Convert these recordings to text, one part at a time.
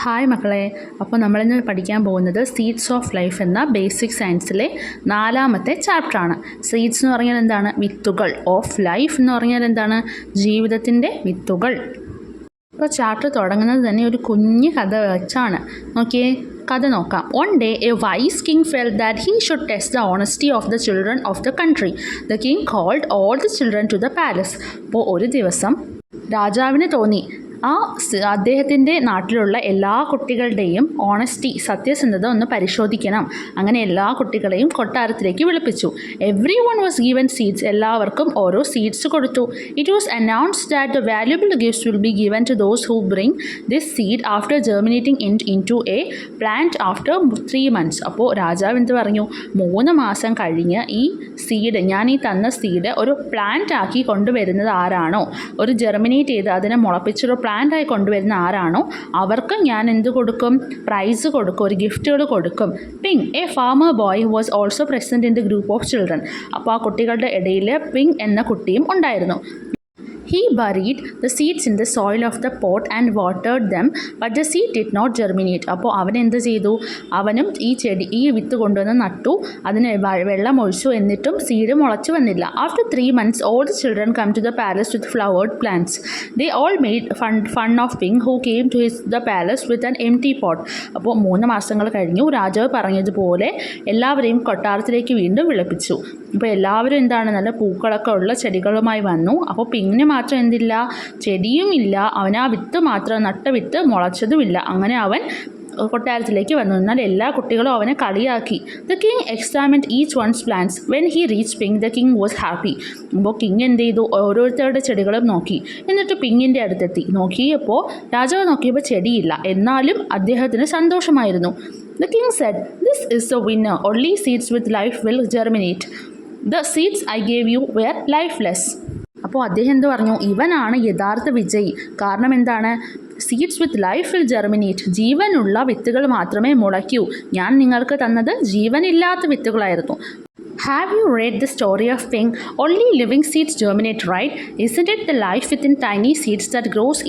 Hi മക്കളെ, അപ്പോൾ നമ്മളിന്ന് പഠിക്കാൻ പോകുന്നത് സീഡ്സ് ഓഫ് ലൈഫ് എന്ന ബേസിക് സയൻസിലെ 4ാമത്തെ ചാപ്റ്ററാണ്. സീഡ്സ് എന്ന് പറഞ്ഞാൽ എന്താണ്? വിത്തുകൾ. ഓഫ് ലൈഫ് എന്ന് പറഞ്ഞാൽ എന്താണ്? ജീവിതത്തിൻ്റെ വിത്തുകൾ. ഇപ്പോൾ ചാപ്റ്റർ തുടങ്ങുന്നത് തന്നെ ഒരു കുഞ്ഞു കഥ വെച്ചാണ്. നോക്കിയേ, കഥ നോക്കാം. One day a wise king felt that he should test the honesty of the children of the country. The king called all the children to the palace. അപ്പോൾ ഒരു ദിവസം രാജാവിന് തോന്നി അദ്ദേഹത്തിൻ്റെ നാട്ടിലുള്ള എല്ലാ കുട്ടികളുടെയും ഓണസ്റ്റി, സത്യസന്ധത ഒന്ന് പരിശോധിക്കണം. അങ്ങനെ എല്ലാ കുട്ടികളെയും കൊട്ടാരത്തിലേക്ക് വിളിപ്പിച്ചു. Everyone was given seeds. എല്ലാവർക്കും ഓരോ സീഡ്സ് കൊടുത്തു. It was announced that the valuable gifts will be given to those who bring this seed after germinating in to a plant after 3 months. അപ്പോൾ രാജാവ് എന്ത് പറഞ്ഞു? 3 മാസം കഴിഞ്ഞ് ഈ സീഡ്, ഞാൻ ഈ തന്ന സീഡ് ഒരു പ്ലാന്റ് ആക്കി കൊണ്ടുവരുന്നത് ആരാണോ, ഒരു ജെർമിനേറ്റ് ചെയ്ത് അതിനെ മുളപ്പിച്ചൊരു പ്ലാന്റായി കൊണ്ടുവരുന്ന ആരാണോ അവർക്ക് ഞാൻ എന്ത് കൊടുക്കും? പ്രൈസ് കൊടുക്കും, ഒരു ഗിഫ്റ്റുകൾ കൊടുക്കും. Ping, a farmer boy was also present in the group of children. അപ്പോൾ ആ കുട്ടികളുടെ ഇടയിൽ പിങ് എന്ന കുട്ടിയും ഉണ്ടായിരുന്നു. He buried the seeds in the soil of the pot and watered them, but the seed did not germinate. അപ്പോൾ അവൻ എന്ത് ചെയ്തു? അവനും ഈ വിത്ത് കൊണ്ടുവന്ന് നട്ടു, അതിന് വെള്ളം ഒഴിച്ചു, എന്നിട്ടും സീഡ് മുളച്ചു വന്നില്ല. After 3 months, all the children come to the palace with flowered plants. They all made fun of Ping, who came to the palace with an empty pot. അപ്പോൾ 3 മാസങ്ങൾ കഴിഞ്ഞു. രാജാവ് പറഞ്ഞതുപോലെ എല്ലാവരെയും കൊട്ടാരത്തിലേക്ക് വീണ്ടും വിളിപ്പിച്ചു. അപ്പോൾ എല്ലാവരും എന്താണ്, നല്ല പൂക്കളൊക്കെ ഉള്ള ചെടികളുമായി വന്നു. അപ്പോൾ പിങ്ങിന് മാത്രം എന്തില്ല? ചെടിയും ഇല്ല. അവൻ ആ വിത്ത് മാത്രം, നട്ട വിത്ത് മുളച്ചതുമില്ല. അങ്ങനെ അവൻ കൊട്ടാരത്തിലേക്ക് വന്നു. എന്നാൽ എല്ലാ കുട്ടികളും അവനെ കളിയാക്കി. The king examined each one's plants. When he reach Ping, the king was happy. അപ്പോൾ കിങ് എന്ത് ചെയ്തു? ഓരോരുത്തരുടെ ചെടികളും നോക്കി. എന്നിട്ട് പിങ്ങിൻ്റെ അടുത്തെത്തി. നോക്കിയപ്പോൾ രാജാവ് നോക്കിയപ്പോൾ ചെടിയില്ല. എന്നാലും അദ്ദേഹത്തിന് സന്തോഷമായിരുന്നു. The king said, "This is the winner. Only seeds with life will germinate. The seeds I gave you were lifeless." അപ്പോൾ അദ്ദേഹം എന്ത് പറഞ്ഞു? ഇവനാണ് യഥാർത്ഥ വിജയി. കാരണം എന്താണ്? Seeds with life will germinate. ജീവനുള്ള വിത്തുകൾ മാത്രമേ മുളയ്ക്കൂ. ഞാൻ നിങ്ങൾക്ക് തന്നത് ജീവനില്ലാത്ത വിത്തുകളായിരുന്നു. Have you read the story of Ping? Only living seeds germinate, right? Isn't it the life within tiny seeds that grows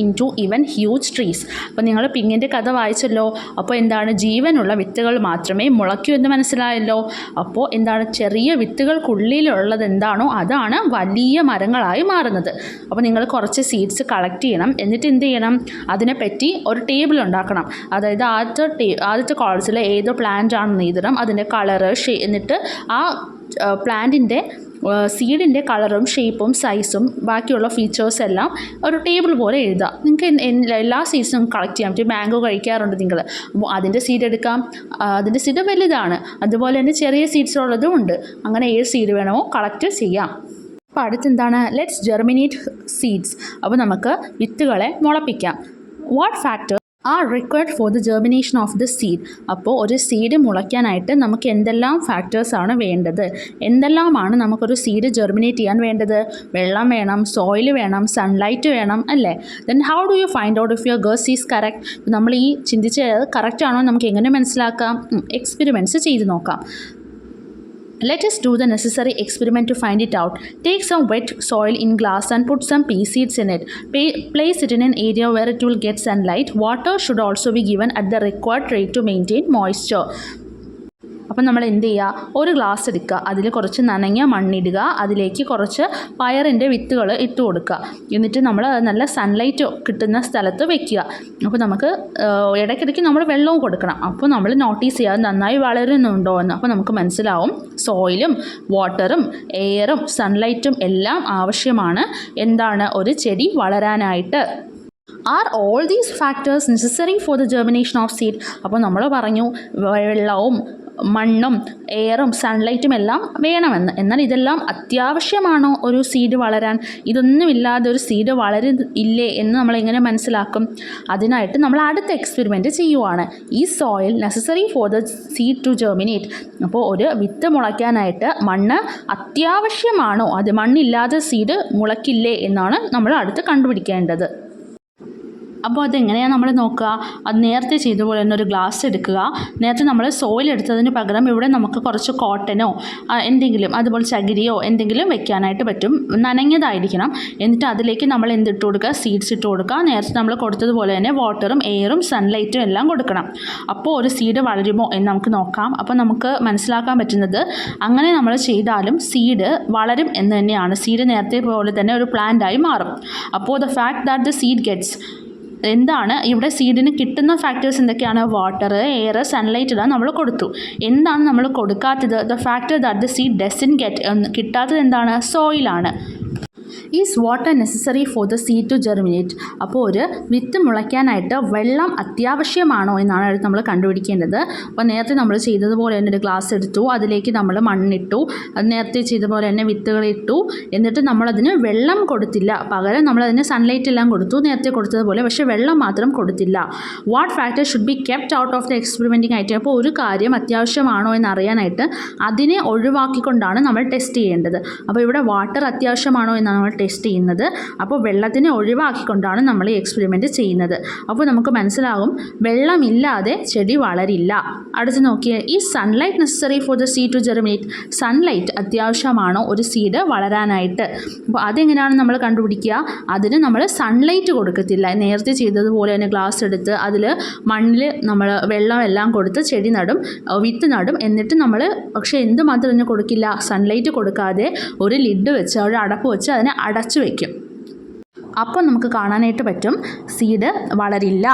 into even huge trees? അപ്പോൾ നിങ്ങൾ പിങ്ങിൻ്റെ കഥ വായിച്ചല്ലോ. അപ്പോൾ എന്താണ്? ജീവനുള്ള വിത്തുകൾ മാത്രമേ മുളയ്ക്കൂ എന്ന് മനസ്സിലായല്ലോ. അപ്പോൾ എന്താണ്? ചെറിയ വിത്തുകൾക്കുള്ളിലുള്ളത് എന്താണോ അതാണ് വലിയ മരങ്ങളായി മാറുന്നത്. അപ്പോൾ നിങ്ങൾ കുറച്ച് സീഡ്സ് കളക്ട് ചെയ്യണം. എന്നിട്ട് എന്ത് ചെയ്യണം? അതിനെപ്പറ്റി ഒരു ടേബിൾ ഉണ്ടാക്കണം. അതായത് ആദ്യത്തെ കോളേജിൽ ഏതോ പ്ലാന്റ് ആണെന്ന് എഴുതണം, അതിൻ്റെ കളറ്, എന്നിട്ട് ആ പ്ലാന്റിൻ്റെ സീഡിൻ്റെ കളറും ഷേപ്പും സൈസും ബാക്കിയുള്ള ഫീച്ചേഴ്സ് എല്ലാം ഒരു ടേബിൾ പോലെ എഴുതുക. നിങ്ങൾക്ക് എല്ലാ സീഡ്സും കളക്ട് ചെയ്യാം. മാംഗോ കഴിക്കാറുണ്ട് നിങ്ങൾ, അപ്പോൾ അതിൻ്റെ സീഡ് എടുക്കാം. അതിൻ്റെ സീഡ് വലുതാണ്, അതുപോലെ തന്നെ ചെറിയ സീഡ്സ് ഉള്ളതും ഉണ്ട്. അങ്ങനെ ഏത് സീഡ് വേണമോ കളക്ട് ചെയ്യാം. അപ്പോൾ അടുത്തെന്താണ്? Let's germinate seeds. അപ്പോൾ നമുക്ക് വിത്തുകളെ മുളപ്പിക്കാം. What factor are required for the germination of the seed. അപ്പോൾ ഒരു സീഡ് മുളയ്ക്കാനായിട്ട് നമുക്ക് എന്തെല്ലാം ഫാക്ടേഴ്സാണ് വേണ്ടത്? എന്തെല്ലാമാണ് നമുക്കൊരു സീഡ് ജെർമിനേറ്റ് ചെയ്യാൻ വേണ്ടത്? വെള്ളം വേണം, സോയിൽ വേണം, സൺലൈറ്റ് വേണം, അല്ലേ? Then how do you find out if your guess is correct? നമ്മൾ ഈ ചിന്തിച്ചത് കറക്റ്റ് ആണോ നമുക്ക് എങ്ങനെ മനസ്സിലാക്കാം? എക്സ്പെരിമെൻറ്റ്സ് ചെയ്ത് നോക്കാം. Let us do the necessary experiment to find it out. Take some wet soil in glass and put some pea seeds in it. Place it in an area where it will get sunlight. Water should also be given at the required rate to maintain moisture. അപ്പം നമ്മൾ എന്ത് ചെയ്യുക? ഒരു glass എടുക്കുക, അതിൽ കുറച്ച് നനഞ്ഞ മണ്ണിടുക, അതിലേക്ക് കുറച്ച് പയറിൻ്റെ വിത്തുകൾ ഇട്ട് കൊടുക്കുക. എന്നിട്ട് നമ്മൾ നല്ല സൺലൈറ്റ് കിട്ടുന്ന സ്ഥലത്ത് വെക്കുക. അപ്പോൾ നമുക്ക് ഇടയ്ക്കിടയ്ക്ക് നമ്മൾ വെള്ളവും കൊടുക്കണം. അപ്പോൾ നമ്മൾ നോട്ടീസ് ചെയ്യുക നന്നായി വളരുന്നുണ്ടോ എന്ന്. അപ്പോൾ നമുക്ക് മനസ്സിലാവും സോയിലും വാട്ടറും എയറും സൺലൈറ്റും എല്ലാം ആവശ്യമാണ്. എന്താണ്? ഒരു ചെടി വളരാനായിട്ട്. Are all these factors necessary for the germination of seed? അപ്പോൾ നമ്മൾ പറഞ്ഞു വെള്ളവും മണ്ണും എയറും സൺലൈറ്റും എല്ലാം വേണമെന്ന്. എന്നാൽ ഇതെല്ലാം അത്യാവശ്യമാണോ ഒരു സീഡ് വളരാൻ? ഇതൊന്നുമില്ലാതെ ഒരു സീഡ് വളരില്ലേ എന്ന് നമ്മൾ എങ്ങനെ മനസ്സിലാക്കും? അതിനായിട്ട് നമ്മൾ അടുത്ത എക്സ്പെരിമെൻറ്റ് ചെയ്യുവാണ്. ഈ soil necessary for the seed to germinate. അപ്പോൾ ഒരു വിത്ത് മുളയ്ക്കാനായിട്ട് മണ്ണ് അത്യാവശ്യമാണോ? അത് മണ്ണില്ലാതെ സീഡ് മുളയ്ക്കില്ലേ എന്നാണ് നമ്മൾ അടുത്ത് കണ്ടുപിടിക്കേണ്ടത്. അപ്പോൾ അതെങ്ങനെയാണ് നമ്മൾ നോക്കുക? അത് നേരത്തെ ചെയ്ത പോലെ തന്നെ ഒരു ഗ്ലാസ് എടുക്കുക. നേരത്തെ നമ്മൾ സോയിൽ എടുത്തതിന് പകരം ഇവിടെ നമുക്ക് കുറച്ച് കോട്ടനോ എന്തെങ്കിലും അതുപോലെ ചകിരിയോ എന്തെങ്കിലും വെക്കാനായിട്ട് പറ്റും. നനഞ്ഞതായിരിക്കണം. എന്നിട്ട് അതിലേക്ക് നമ്മൾ എന്തിട്ട് കൊടുക്കുക? സീഡ്സ് ഇട്ട് കൊടുക്കുക. നേരത്തെ നമ്മൾ കൊടുത്തതുപോലെ തന്നെ വാട്ടറും എയറും സൺലൈറ്റും എല്ലാം കൊടുക്കണം. അപ്പോൾ ഒരു സീഡ് വളരുമോ എന്ന് നമുക്ക് നോക്കാം. അപ്പോൾ നമുക്ക് മനസ്സിലാക്കാൻ പറ്റുന്നത് അങ്ങനെ നമ്മൾ ചെയ്താലും സീഡ് വളരും എന്ന് തന്നെയാണ്. സീഡ് നേരത്തെ പോലെ തന്നെ ഒരു പ്ലാന്റായി മാറും. അപ്പോൾ the fact that the seed gets, എന്താണ് ഇവിടെ സീഡിന് കിട്ടുന്ന ഫാക്ടേഴ്സ് എന്തൊക്കെയാണ്? വാട്ടർ, എയർ, സൺലൈറ്റ് ഇടാൻ നമ്മൾ കൊടുത്തു. എന്താണ് നമ്മൾ കൊടുക്കാത്തത്? The factor that the seed doesn't get, കിട്ടാത്തത് എന്താണ്? സോയിലാണ്. Is water necessary for the seed to germinate. അപ്പോൾ ഒരു വിത്ത് മുളയ്ക്കാനായിട്ട് വെള്ളം അത്യാവശ്യമാണോ എന്നാണ് നമ്മൾ കണ്ടുപിടിക്കേണ്ടത്. അപ്പോൾ നേരത്തെ നമ്മൾ ചെയ്തതുപോലെ തന്നെ ഒരു ഗ്ലാസ് എടുത്തു, അതിലേക്ക് നമ്മൾ മണ്ണിട്ടു, അത് നേരത്തെ ചെയ്തതുപോലെ തന്നെ വിത്തുകളിട്ടു, എന്നിട്ട് നമ്മളതിന് വെള്ളം കൊടുത്തില്ല. പകരം നമ്മളതിന് സൺലൈറ്റ് എല്ലാം കൊടുത്തു നേരത്തെ കൊടുത്തതുപോലെ, പക്ഷേ വെള്ളം മാത്രം കൊടുത്തില്ല. What factor should be kept out of the experimenting item. അപ്പോൾ ഒരു കാര്യം അത്യാവശ്യമാണോ എന്നറിയാനായിട്ട് അതിനെ ഒഴിവാക്കിക്കൊണ്ടാണ് നമ്മൾ ടെസ്റ്റ് ചെയ്യേണ്ടത്. അപ്പോൾ ഇവിടെ വാട്ടർ അത്യാവശ്യമാണോ എന്നാണ് നമ്മൾ ടെസ്റ്റ് ചെയ്യുന്നത്. അപ്പോൾ വെള്ളത്തിനെ ഒഴിവാക്കിക്കൊണ്ടാണ് നമ്മൾ ഈ എക്സ്പെരിമെൻറ്റ് ചെയ്യുന്നത്. അപ്പോൾ നമുക്ക് മനസ്സിലാകും വെള്ളമില്ലാതെ ചെടി വളരില്ല. അടുത്ത് നോക്കിയാൽ ഈ sunlight necessary for the seed to germinate. Sunlight അത്യാവശ്യമാണോ ഒരു സീഡ് വളരാനായിട്ട്? അപ്പോൾ അതെങ്ങനെയാണ് നമ്മൾ കണ്ടുപിടിക്കുക? അതിന് നമ്മൾ സൺലൈറ്റ് കൊടുക്കത്തില്ല. നേരത്തെ ചെയ്തതുപോലെ തന്നെ ഗ്ലാസ് എടുത്ത് അതിൽ മണ്ണിൽ നമ്മൾ വെള്ളം എല്ലാം കൊടുത്ത് ചെടി നടും, വിത്ത് നടും. എന്നിട്ട് നമ്മൾ പക്ഷേ എന്തുമാത്രം തന്നെ കൊടുക്കില്ല? സൺലൈറ്റ് കൊടുക്കാതെ ഒരു ലിഡ് വെച്ച് ഒരു അടപ്പ് വെച്ച് അതിനെ അടച്ചു വയ്ക്കും. അപ്പോൾ നമുക്ക് കാണാനായിട്ട് പറ്റും സീഡ് വളരില്ല.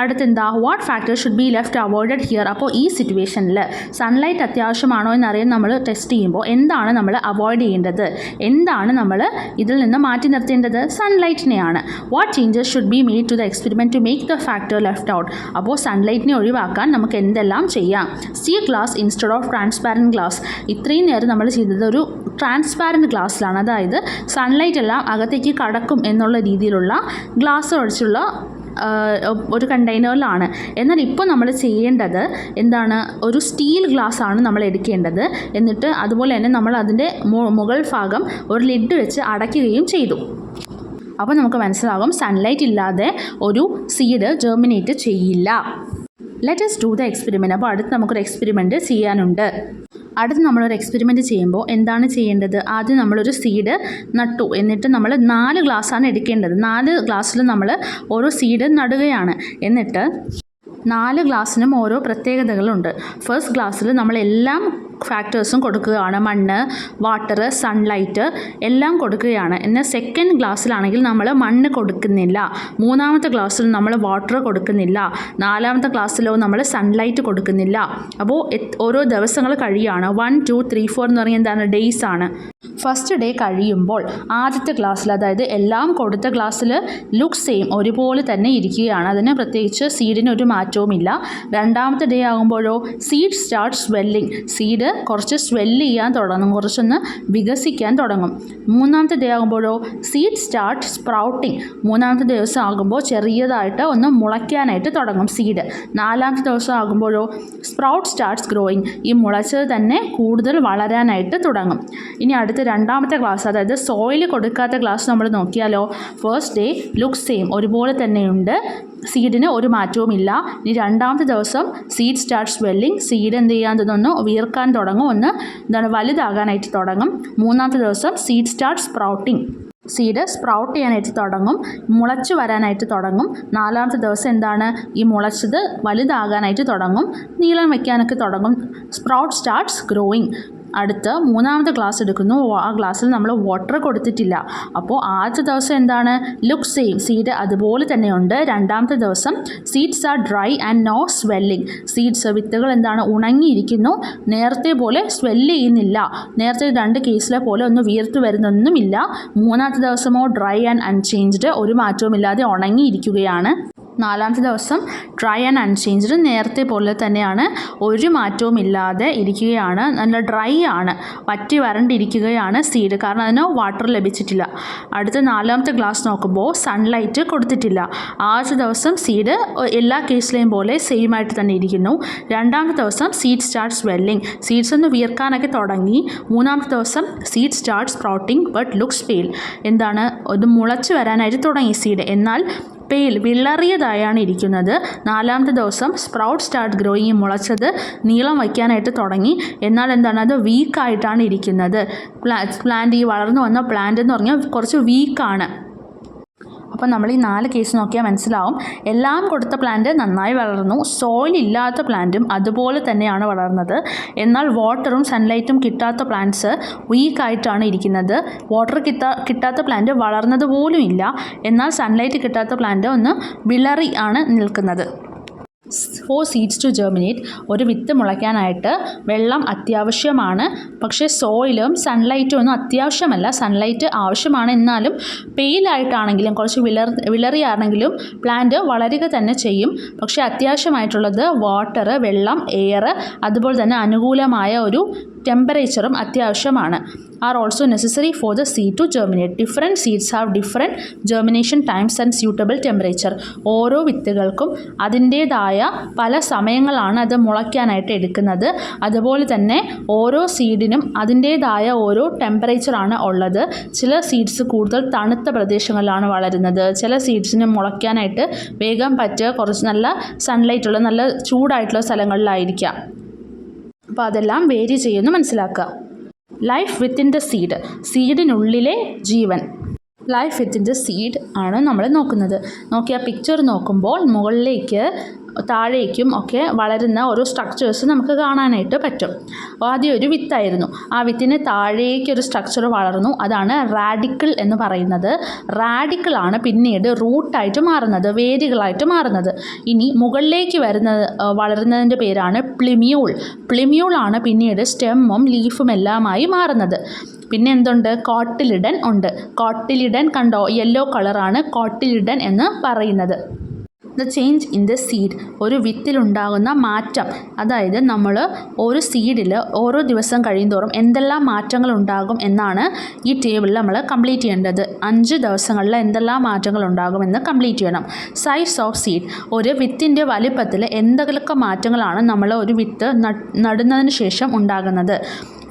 അടുത്തെന്താ? What factor should be left avoided here. അപ്പോൾ ഈ സിറ്റുവേഷനിൽ സൺലൈറ്റ് അത്യാവശ്യമാണോ എന്നറിയാൻ നമ്മൾ ടെസ്റ്റ് ചെയ്യുമ്പോൾ എന്താണ് നമ്മൾ അവോയ്ഡ് ചെയ്യേണ്ടത്? എന്താണ് നമ്മൾ ഇതിൽ നിന്ന് മാറ്റി നിർത്തേണ്ടത്? സൺലൈറ്റിനെയാണ്. What changes should be made to the experiment to make the factor left out. അപ്പോൾ സൺലൈറ്റിനെ ഒഴിവാക്കാൻ നമുക്ക് എന്തെല്ലാം ചെയ്യാം? Steel glass instead of transparent glass. ഇത്രയും നേരം നമ്മൾ ചെയ്തത് ഒരു ട്രാൻസ്പാരൻറ്റ് ഗ്ലാസ്സിലാണ്, അതായത് സൺലൈറ്റ് എല്ലാം അകത്തേക്ക് കടക്കും എന്നുള്ള രീതിയിലുള്ള ഗ്ലാസ് ഒഴിച്ചുള്ള ഒരു കണ്ടെയ്നറിലാണ്. എന്നാൽ ഇപ്പോൾ നമ്മൾ ചെയ്യേണ്ടത് എന്താണ്? ഒരു സ്റ്റീൽ ഗ്ലാസ് ആണ് നമ്മൾ എടുക്കേണ്ടത്. എന്നിട്ട് അതുപോലെ തന്നെ നമ്മൾ അതിൻ്റെ മുകൾ ഭാഗം ഒരു ലിഡ് വെച്ച് അടയ്ക്കുകയും ചെയ്തു. അപ്പോൾ നമുക്ക് മനസ്സിലാകും സൺലൈറ്റ് ഇല്ലാതെ ഒരു സീഡ് ജെർമിനേറ്റ് ചെയ്യില്ല. Let us do the experiment. അപ്പോൾ അടുത്ത് നമുക്കൊരു എക്സ്പെരിമെൻറ്റ് ചെയ്യാനുണ്ട്. അടുത്ത് നമ്മളൊരു എക്സ്പെരിമെൻറ്റ് ചെയ്യുമ്പോൾ എന്താണ് ചെയ്യേണ്ടത്? ആദ്യം നമ്മളൊരു സീഡ് നട്ടു, എന്നിട്ട് നമ്മൾ 4 ഗ്ലാസ്സാണ് എടുക്കേണ്ടത്. 4 ഗ്ലാസ്സിൽ നമ്മൾ ഓരോ സീഡ് നടുകയാണ്. എന്നിട്ട് 4 ഗ്ലാസ്സിനും ഓരോ പ്രത്യേകതകളുണ്ട്. ഫസ്റ്റ് ഗ്ലാസ്സിൽ നമ്മളെല്ലാം ഫാക്ടേഴ്സും കൊടുക്കുകയാണ്. മണ്ണ്, വാട്ടർ, സൺലൈറ്റ് എല്ലാം കൊടുക്കുകയാണ്. എന്നാൽ സെക്കൻഡ് ഗ്ലാസ്സിലാണെങ്കിൽ നമ്മൾ മണ്ണ് കൊടുക്കുന്നില്ല. മൂന്നാമത്തെ ഗ്ലാസ്സിൽ നമ്മൾ വാട്ടർ കൊടുക്കുന്നില്ല. നാലാമത്തെ ഗ്ലാസ്സിലോ നമ്മൾ സൺലൈറ്റ് കൊടുക്കുന്നില്ല. അപ്പോൾ ഓരോ ദിവസങ്ങൾ കഴിയുകയാണ്. 1, 2, 3, 4 എന്ന് പറഞ്ഞാൽ എന്താണ്? ഡേയ്സ് ആണ്. ഫസ്റ്റ് ഡേ കഴിയുമ്പോൾ ആദ്യത്തെ ഗ്ലാസ്സിൽ, അതായത് എല്ലാം കൊടുത്ത ഗ്ലാസ്സിൽ ലുക്ക് സെയിം, ഒരുപോലെ തന്നെ ഇരിക്കുകയാണ്. അതിന് പ്രത്യേകിച്ച് സീഡിന് ഒരു മാറ്റവുമില്ല. രണ്ടാമത്തെ ഡേ ആകുമ്പോഴോ സീഡ് സ്റ്റാർട്ട് സ്വെല്ലിങ്. സീഡ് കുറച്ച് സ്വെല്ല് ചെയ്യാൻ തുടങ്ങും, കുറച്ചൊന്ന് വികസിക്കാൻ തുടങ്ങും. മൂന്നാമത്തെ ഡേ ആകുമ്പോഴോ സീഡ് സ്റ്റാർട്ട് സ്പ്രൗട്ടിങ്. മൂന്നാമത്തെ ദിവസം ആകുമ്പോൾ ചെറിയതായിട്ട് ഒന്ന് മുളയ്ക്കാനായിട്ട് തുടങ്ങും സീഡ്. നാലാമത്തെ ദിവസം ആകുമ്പോഴോ സ്പ്രൗട്ട് സ്റ്റാർട്ട്സ് ഗ്രോയിങ്. ഈ മുളച്ചത് തന്നെ കൂടുതൽ വളരാനായിട്ട് തുടങ്ങും. ഇനി അടുത്ത രണ്ടാമത്തെ ക്ലാസ്, അതായത് സോയിൽ കൊടുക്കാത്ത ക്ലാസ് നമ്മൾ നോക്കിയാലോ, ഫസ്റ്റ് ഡേ ലുക്ക് സെയിം, ഒരുപോലെ തന്നെയുണ്ട്, സീഡിന് ഒരു മാറ്റവുമില്ല. ഇനി രണ്ടാമത്തെ ദിവസം സീഡ് സ്റ്റാർട്ട് സ്വെല്ലിങ്. സീഡ് എന്ത് ചെയ്യാൻ തോന്നുന്നു? വീർക്കാൻ തുടങ്ങും, ഒന്ന് എന്താണ് വലുതാകാനായിട്ട് തുടങ്ങും. മൂന്നാമത്തെ ദിവസം seed start sprouting. Seed sprout ചെയ്യാനായിട്ട് തുടങ്ങും, മുളച്ച് വരാനായിട്ട് തുടങ്ങും. നാലാമത്തെ ദിവസം എന്താണ്? ഈ മുളച്ചത് വലുതാകാനായിട്ട് തുടങ്ങും, നീളം വയ്ക്കാനൊക്കെ തുടങ്ങും. Sprout starts growing. അടുത്ത് മൂന്നാമത്തെ ഗ്ലാസ് എടുക്കുന്നു. ആ ഗ്ലാസ്സിൽ നമ്മൾ വാട്ടർ കൊടുത്തിട്ടില്ല. അപ്പോൾ ആദ്യത്തെ ദിവസം എന്താണ്? ലുക്ക് സെയിം, സീഡ് അതുപോലെ തന്നെയുണ്ട്. രണ്ടാമത്തെ ദിവസം seeds are dry and no swelling. Seeds വിത്തുകൾ എന്താണ്? ഉണങ്ങിയിരിക്കുന്നു, നേരത്തെ പോലെ സ്വെല്ല് ചെയ്യുന്നില്ല. നേരത്തെ 2 കേസിലെ പോലെ ഒന്ന് വീർത്ത് വരുന്നൊന്നുമില്ല. മൂന്നാമത്തെ ദിവസമോ ഡ്രൈ ആൻഡ് അൺചേഞ്ച്ഡ്, ഒരു മാറ്റവുമില്ലാതെ ഉണങ്ങിയിരിക്കുകയാണ്. നാലാമത്തെ ദിവസം ഡ്രൈ ആൻഡ് അൺചേഞ്ച്ഡ്, നേരത്തെ പോലെ തന്നെയാണ്, ഒരു മാറ്റവും ഇല്ലാതെ ഇരിക്കുകയാണ്. നല്ല ഡ്രൈ ആണ്, വറ്റി വരണ്ടിരിക്കുകയാണ് സീഡ്, കാരണം അതിന് വാട്ടർ ലഭിച്ചിട്ടില്ല. അടുത്ത നാലാമത്തെ ഗ്ലാസ് നോക്കുമ്പോൾ സൺലൈറ്റ് കൊടുത്തിട്ടില്ല. ആദ്യത്തെ ദിവസം സീഡ് എല്ലാ കേസിലെയും പോലെ സെയിം ആയിട്ട് തന്നെ ഇരിക്കുന്നു. രണ്ടാമത്തെ ദിവസം സീഡ് സ്റ്റാർട്ട് സ്വെല്ലിങ്, സീഡ്സ് ഒന്ന് വീർക്കാനൊക്കെ തുടങ്ങി. മൂന്നാമത്തെ ദിവസം seed start sprouting but looks pale, എന്താണ്? ഇത് മുളച്ച് വരാനായിട്ട് തുടങ്ങി സീഡ്, എന്നാൽ പെയിൽ വിളറിയതായാണ് ഇരിക്കുന്നത്. 4-ാമത്തെ ദിവസം സ്പ്രൗട്ട് സ്റ്റാർട്ട് ഗ്രോയിങ്, മുളച്ചത് നീളം വയ്ക്കാനായിട്ട് തുടങ്ങി. എന്നാൽ എന്താണ്, അത് വീക്കായിട്ടാണ് ഇരിക്കുന്നത്. പ്ലാന്റ്, ഈ വളർന്നു വന്ന പ്ലാന്റ് എന്ന് പറഞ്ഞാൽ കുറച്ച് വീക്കാണ്. അപ്പോൾ നമ്മൾ ഈ 4 കേസ് നോക്കിയാൽ മനസ്സിലാവും. എല്ലാം കൊടുത്ത പ്ലാന്റ് നന്നായി വളർന്നു. സോയിൽ ഇല്ലാത്ത പ്ലാന്റും അതുപോലെ തന്നെയാണ് വളർന്നത്. എന്നാൽ വാട്ടറും സൺലൈറ്റും കിട്ടാത്ത പ്ലാന്റ്സ് വീക്കായിട്ടാണ് ഇരിക്കുന്നത്. വാട്ടർ കിട്ടാത്ത പ്ലാന്റ് വളർന്നത് പോലും ഇല്ല. എന്നാൽ സൺലൈറ്റ് കിട്ടാത്ത പ്ലാന്റ് ഒന്ന് വിളറി ആണ് നിൽക്കുന്നത്. ഫോർ സീഡ്സ് ടു ജെർമിനേറ്റ്, ഒരു വിത്ത് മുളയ്ക്കാനായിട്ട് വെള്ളം അത്യാവശ്യമാണ്. പക്ഷേ സോയിലും സൺലൈറ്റും ഒന്നും അത്യാവശ്യമല്ല. സൺലൈറ്റ് ആവശ്യമാണ്, എന്നാലും പെയിലായിട്ടാണെങ്കിലും കുറച്ച് വിളറിയാണെങ്കിലും പ്ലാന്റ് വളരുക തന്നെ ചെയ്യും. പക്ഷേ അത്യാവശ്യമായിട്ടുള്ളത് വാട്ടർ, വെള്ളം, എയർ, അതുപോലെ തന്നെ അനുകൂലമായ ഒരു ടെമ്പറേച്ചറും അത്യാവശ്യമാണ്. Are also necessary for the seed to germinate. Different seeds have different germination times and suitable temperature. ഓരോ വിത്തുകൾക്കും അതിൻ്റേതായ പല സമയങ്ങളാണ് അത് മുളയ്ക്കാനായിട്ട് എടുക്കുന്നത്. അതുപോലെ തന്നെ ഓരോ സീഡിനും അതിൻ്റേതായ ഓരോ ടെമ്പറേച്ചറാണ് ഉള്ളത്. ചില സീഡ്സ് കൂടുതൽ തണുത്ത പ്രദേശങ്ങളിലാണ് വളരുന്നത്. ചില സീഡ്സിന് മുളയ്ക്കാനായിട്ട് വേഗം പറ്റുക കുറച്ച് നല്ല സൺലൈറ്റുള്ള നല്ല ചൂടായിട്ടുള്ള സ്ഥലങ്ങളിലായിരിക്കാം. അപ്പോൾ അതെല്ലാം വേരി ചെയ്യുമെന്ന് മനസ്സിലാക്കുക. ലൈഫ് വിത്തിൻ ദ സീഡ്, സീഡിനുള്ളിലെ ജീവൻ. ലൈഫ് വിത്തിൻ ദ സീഡ് ആണ് നമ്മൾ നോക്കുന്നത്. നോക്കിയാൽ പിക്ചർ നോക്കുമ്പോൾ മുകളിലേക്ക് താഴേക്കും ഒക്കെ വളരുന്ന ഓരോ സ്ട്രക്ചേഴ്സ് നമുക്ക് കാണാനായിട്ട് പറ്റും. ആദ്യം ഒരു വിത്തായിരുന്നു. ആ വിത്തിന് താഴേക്ക് ഒരു സ്ട്രക്ചർ വളർന്നു. അതാണ് റാഡിക്കിൾ എന്ന് പറയുന്നത്. റാഡിക്കിളാണ് പിന്നീട് റൂട്ടായിട്ട് മാറുന്നത്, വേരുകളായിട്ട് മാറുന്നത്. ഇനി മുകളിലേക്ക് വളരുന്നതിൻ്റെ പേരാണ് പ്ലിമ്യൂൾ. പ്ലിമ്യൂളാണ് പിന്നീട് സ്റ്റെമ്മും ലീഫും എല്ലാമായി മാറുന്നത്. പിന്നെ എന്തുണ്ട്, കോട്ടിലിഡൻ ഉണ്ട്. കോട്ടിലിഡൻ കണ്ടോ, യെല്ലോ കളറാണ് കോട്ടിലിഡൻ എന്ന് പറയുന്നത്. The change in the seed, ഒരു വിത്തിലുണ്ടാകുന്ന മാറ്റം. അതായത് നമ്മൾ ഒരു സീഡിൽ ഓരോ ദിവസം കഴിയുന്തോറും എന്തെല്ലാം മാറ്റങ്ങൾ ഉണ്ടാകും എന്നാണ് ഈ ടേബിളിൽ നമ്മൾ കംപ്ലീറ്റ് ചെയ്യേണ്ടത്. 5 ദിവസങ്ങളിൽ എന്തെല്ലാം മാറ്റങ്ങൾ ഉണ്ടാകുമെന്ന് കംപ്ലീറ്റ് ചെയ്യണം. സൈസ് ഓഫ് സീഡ്, ഒരു വിത്തിൻ്റെ വലിപ്പത്തിൽ എന്തൊക്കെ മാറ്റങ്ങളാണ് നമ്മൾ ഒരു വിത്ത് നടുന്നതിന് ശേഷം ഉണ്ടാകുന്നത്.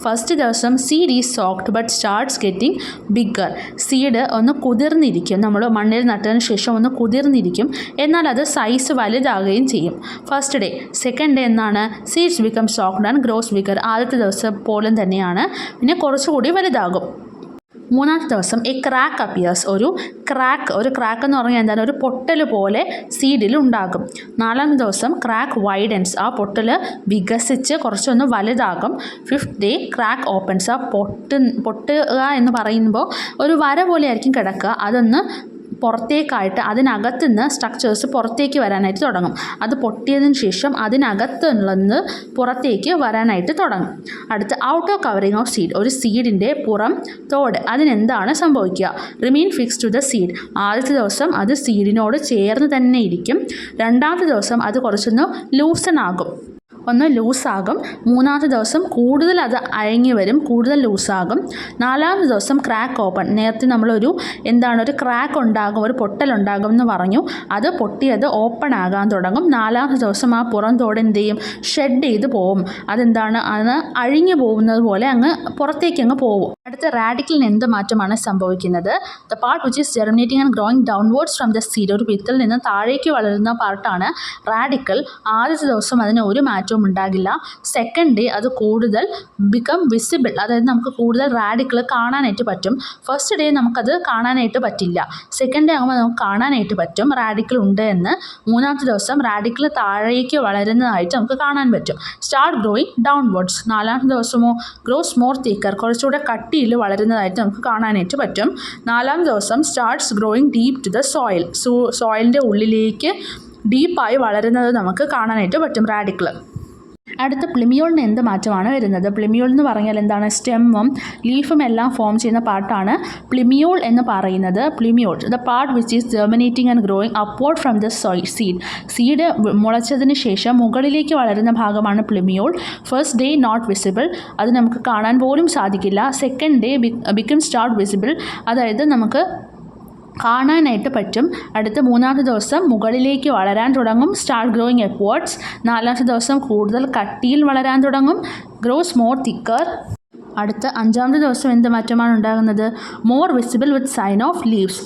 ഫസ്റ്റ് ദിവസം seed is soaked but starts getting bigger. Seed ഒന്ന് കുതിർന്നിരിക്കും, നമ്മൾ മണ്ണിൽ നട്ടതിന് ശേഷം ഒന്ന് കുതിർന്നിരിക്കും, എന്നാൽ അത് സൈസ് വലുതാകുകയും ചെയ്യും. First day. സെക്കൻഡ് ഡേ എന്നാണ് seeds become soaked and gross bigger. ആദ്യത്തെ ദിവസം പോലും തന്നെയാണ്, പിന്നെ കുറച്ചുകൂടി വലുതാകും. 3-ാമത്തെ ദിവസം എ ക്രാക്ക് അപ്പിയേഴ്സ്. ഒരു ക്രാക്ക് എന്ന് പറഞ്ഞാൽ എന്താണ്, ഒരു പൊട്ടൽ പോലെ സീഡിൽ ഉണ്ടാകും. 4-ാമത്തെ ദിവസം ക്രാക്ക് വൈഡൻസ്, ആ പൊട്ടൽ വികസിച്ച് കുറച്ചൊന്ന് വലുതാകും. 5th ഡേ ക്രാക്ക് ഓപ്പൺസ്, ആ പൊട്ടുക എന്ന് പറയുമ്പോൾ ഒരു വര പോലെ ആയിരിക്കും കിടക്കുക, അതൊന്ന് പുറത്തേക്കായിട്ട് അതിനകത്തു നിന്ന് സ്ട്രക്ചേഴ്സ് പുറത്തേക്ക് വരാനായിട്ട് തുടങ്ങും. അത് പൊട്ടിയതിന് ശേഷം അതിനകത്തുള്ളത് പുറത്തേക്ക് വരാനായിട്ട് തുടങ്ങും. അടുത്ത് ഔട്ടർ കവറിങ് ഓഫ് സീഡ്, ഒരു സീഡിൻ്റെ പുറം തോട്, അതിനെന്താണ് സംഭവിക്കുക? Remain fix to the seed. ആദ്യത്തെ ദിവസം അത് സീഡിനോട് ചേർന്ന് തന്നെ ഇരിക്കും. 2-ാമത്തെ ദിവസം അത് കുറച്ചൊന്ന് ലൂസണാകും, ഒന്ന് ലൂസാകും. 3-ാമത്തെ ദിവസം കൂടുതൽ അത് അയങ്ങി വരും, കൂടുതൽ ലൂസാകും. 4-ാമത്തെ ദിവസം ക്രാക്ക് ഓപ്പൺ. നേരത്തെ നമ്മളൊരു ഒരു ക്രാക്ക് ഉണ്ടാകും, ഒരു പൊട്ടലുണ്ടാകും എന്ന് പറഞ്ഞു. അത് പൊട്ടിയത് ഓപ്പൺ ആകാൻ തുടങ്ങും. 4-ാമത്തെ ദിവസം ആ പുറം തോട് എന്ത് ചെയ്യും, ഷെഡ് ചെയ്ത് പോവും. അത് അഴിഞ്ഞു പോകുന്നത് പോലെ അങ്ങ് പുറത്തേക്ക് അങ്ങ് പോവും. അടുത്ത റാഡിക്കിളിന് എന്ത് മാറ്റമാണ് സംഭവിക്കുന്നത്? The part which is germinating and growing downwards from the seed, ഒരു വിത്തിൽ നിന്ന് താഴേക്ക് വളരുന്ന പാർട്ടാണ് റാഡിക്കിൾ. ആദ്യത്തെ ദിവസം അതിന് ഒരു മാറ്റവും ഉണ്ടാകില്ല. സെക്കൻഡ് ഡേ അത് കൂടുതൽ ബിക്കം വിസിബിൾ, അതായത് നമുക്ക് കൂടുതൽ റാഡിക്കിൾ കാണാനായിട്ട് പറ്റും. ഫസ്റ്റ് ഡേ നമുക്കത് കാണാനായിട്ട് പറ്റില്ല. സെക്കൻഡ് ഡേ ആകുമ്പോൾ നമുക്ക് കാണാനായിട്ട് പറ്റും റാഡിക്കിൾ ഉണ്ട് എന്ന്. 3-ാമത്തെ ദിവസം റാഡിക്കിൾ താഴേക്ക് വളരുന്നതായിട്ട് നമുക്ക് കാണാൻ പറ്റും. Start growing downwards. 4-ാമത്തെ ദിവസമോ ഗ്രോസ് മോർ തിക്കർ, കുറച്ചുകൂടെ കട്ടിയിൽ വളരുന്നതായിട്ട് നമുക്ക് കാണാനായിട്ട് പറ്റും. 4-ാമത്തെ ദിവസം starts growing deep to the soil, സോയിലിൻ്റെ ഉള്ളിലേക്ക് ഡീപ്പായി വളരുന്നത് നമുക്ക് കാണാനായിട്ട് പറ്റും റാഡിക്കിൾ. അടുത്ത പ്ലിമ്യൂളിന് എന്ത് മാറ്റമാണ് വരുന്നത്? പ്ലിമ്യൂൾ എന്ന് പറഞ്ഞാൽ എന്താണ്, സ്റ്റെമ്മും ലീഫും എല്ലാം ഫോം ചെയ്യുന്ന പാർട്ടാണ് പ്ലിമ്യൂൾ എന്ന് പറയുന്നത്. Plumule the part which is germinating and growing upward from the seed. Seed മുളച്ചതിന് ശേഷം മുകളിലേക്ക് വളരുന്ന ഭാഗമാണ് plumule. First day not visible, അത് നമുക്ക് കാണാൻ പോലും സാധിക്കില്ല. Second day become start visible, അതായത് നമുക്ക് കാണാനായിട്ട് പറ്റും. അടുത്ത 3-ാമത്തെ ദിവസം മുകളിലേക്ക് വളരാൻ തുടങ്ങും, സ്റ്റാർട്ട് ഗ്രോയിങ് അപ്വേർഡ്സ്. 4-ാമത്തെ ദിവസം കൂടുതൽ കട്ടിയിൽ വളരാൻ തുടങ്ങും, ഗ്രോസ് മോർ തിക്കർ. അടുത്ത 5-ാമത്തെ ദിവസം എന്ത് മാറ്റമാണ് ഉണ്ടാകുന്നത്? More visible with sign of leaves.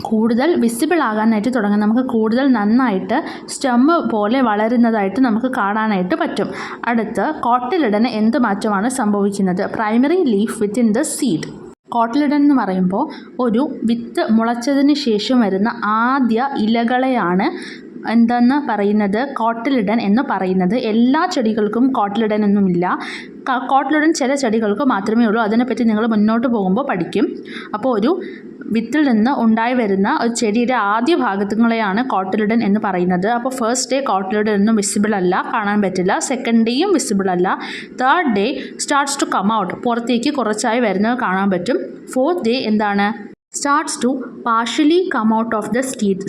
കൂടുതൽ വിസിബിൾ ആകാനായിട്ട് തുടങ്ങും. നമുക്ക് കൂടുതൽ നന്നായിട്ട് സ്റ്റെമ്മ് പോലെ വളരുന്നതായിട്ട് നമുക്ക് കാണാനായിട്ട് പറ്റും. അടുത്ത് കോട്ടിലിഡന് എന്ത് മാറ്റമാണ് സംഭവിക്കുന്നത്? Primary leaf within the seed. Cotyledon എന്ന് പറയുമ്പോൾ ഒരു വിത്ത് മുളച്ചതിന് ശേഷം വരുന്ന ആദ്യ ഇലകളെയാണ് എന്തെന്ന് പറയുന്നത്? കോട്ടിലിഡൻ എന്ന് പറയുന്നത്. എല്ലാ ചെടികൾക്കും കോട്ടിലിഡൻ ഒന്നുമില്ല. കോട്ടിലിഡൻ ചില ചെടികൾക്ക് മാത്രമേ ഉള്ളൂ. അതിനെപ്പറ്റി നിങ്ങൾ മുന്നോട്ട് പോകുമ്പോൾ പഠിക്കും. അപ്പോൾ ഒരു വിത്തിൽ നിന്ന് ഉണ്ടായി വരുന്ന ഒരു ചെടിയുടെ ആദ്യ ഭാഗങ്ങളെയാണ് കോട്ടിലിഡൻ എന്ന് പറയുന്നത്. അപ്പോൾ ഫസ്റ്റ് ഡേ കോട്ടിലിഡൻ ഒന്നും വിസിബിൾ അല്ല, കാണാൻ പറ്റില്ല. സെക്കൻഡ് ഡേയും വിസിബിൾ അല്ല. Third day starts to come out, പുറത്തേക്ക് കുറച്ചായി വരുന്നത് കാണാൻ പറ്റും. ഫോർത്ത് ഡേ എന്താണ്? Starts to partially come out of the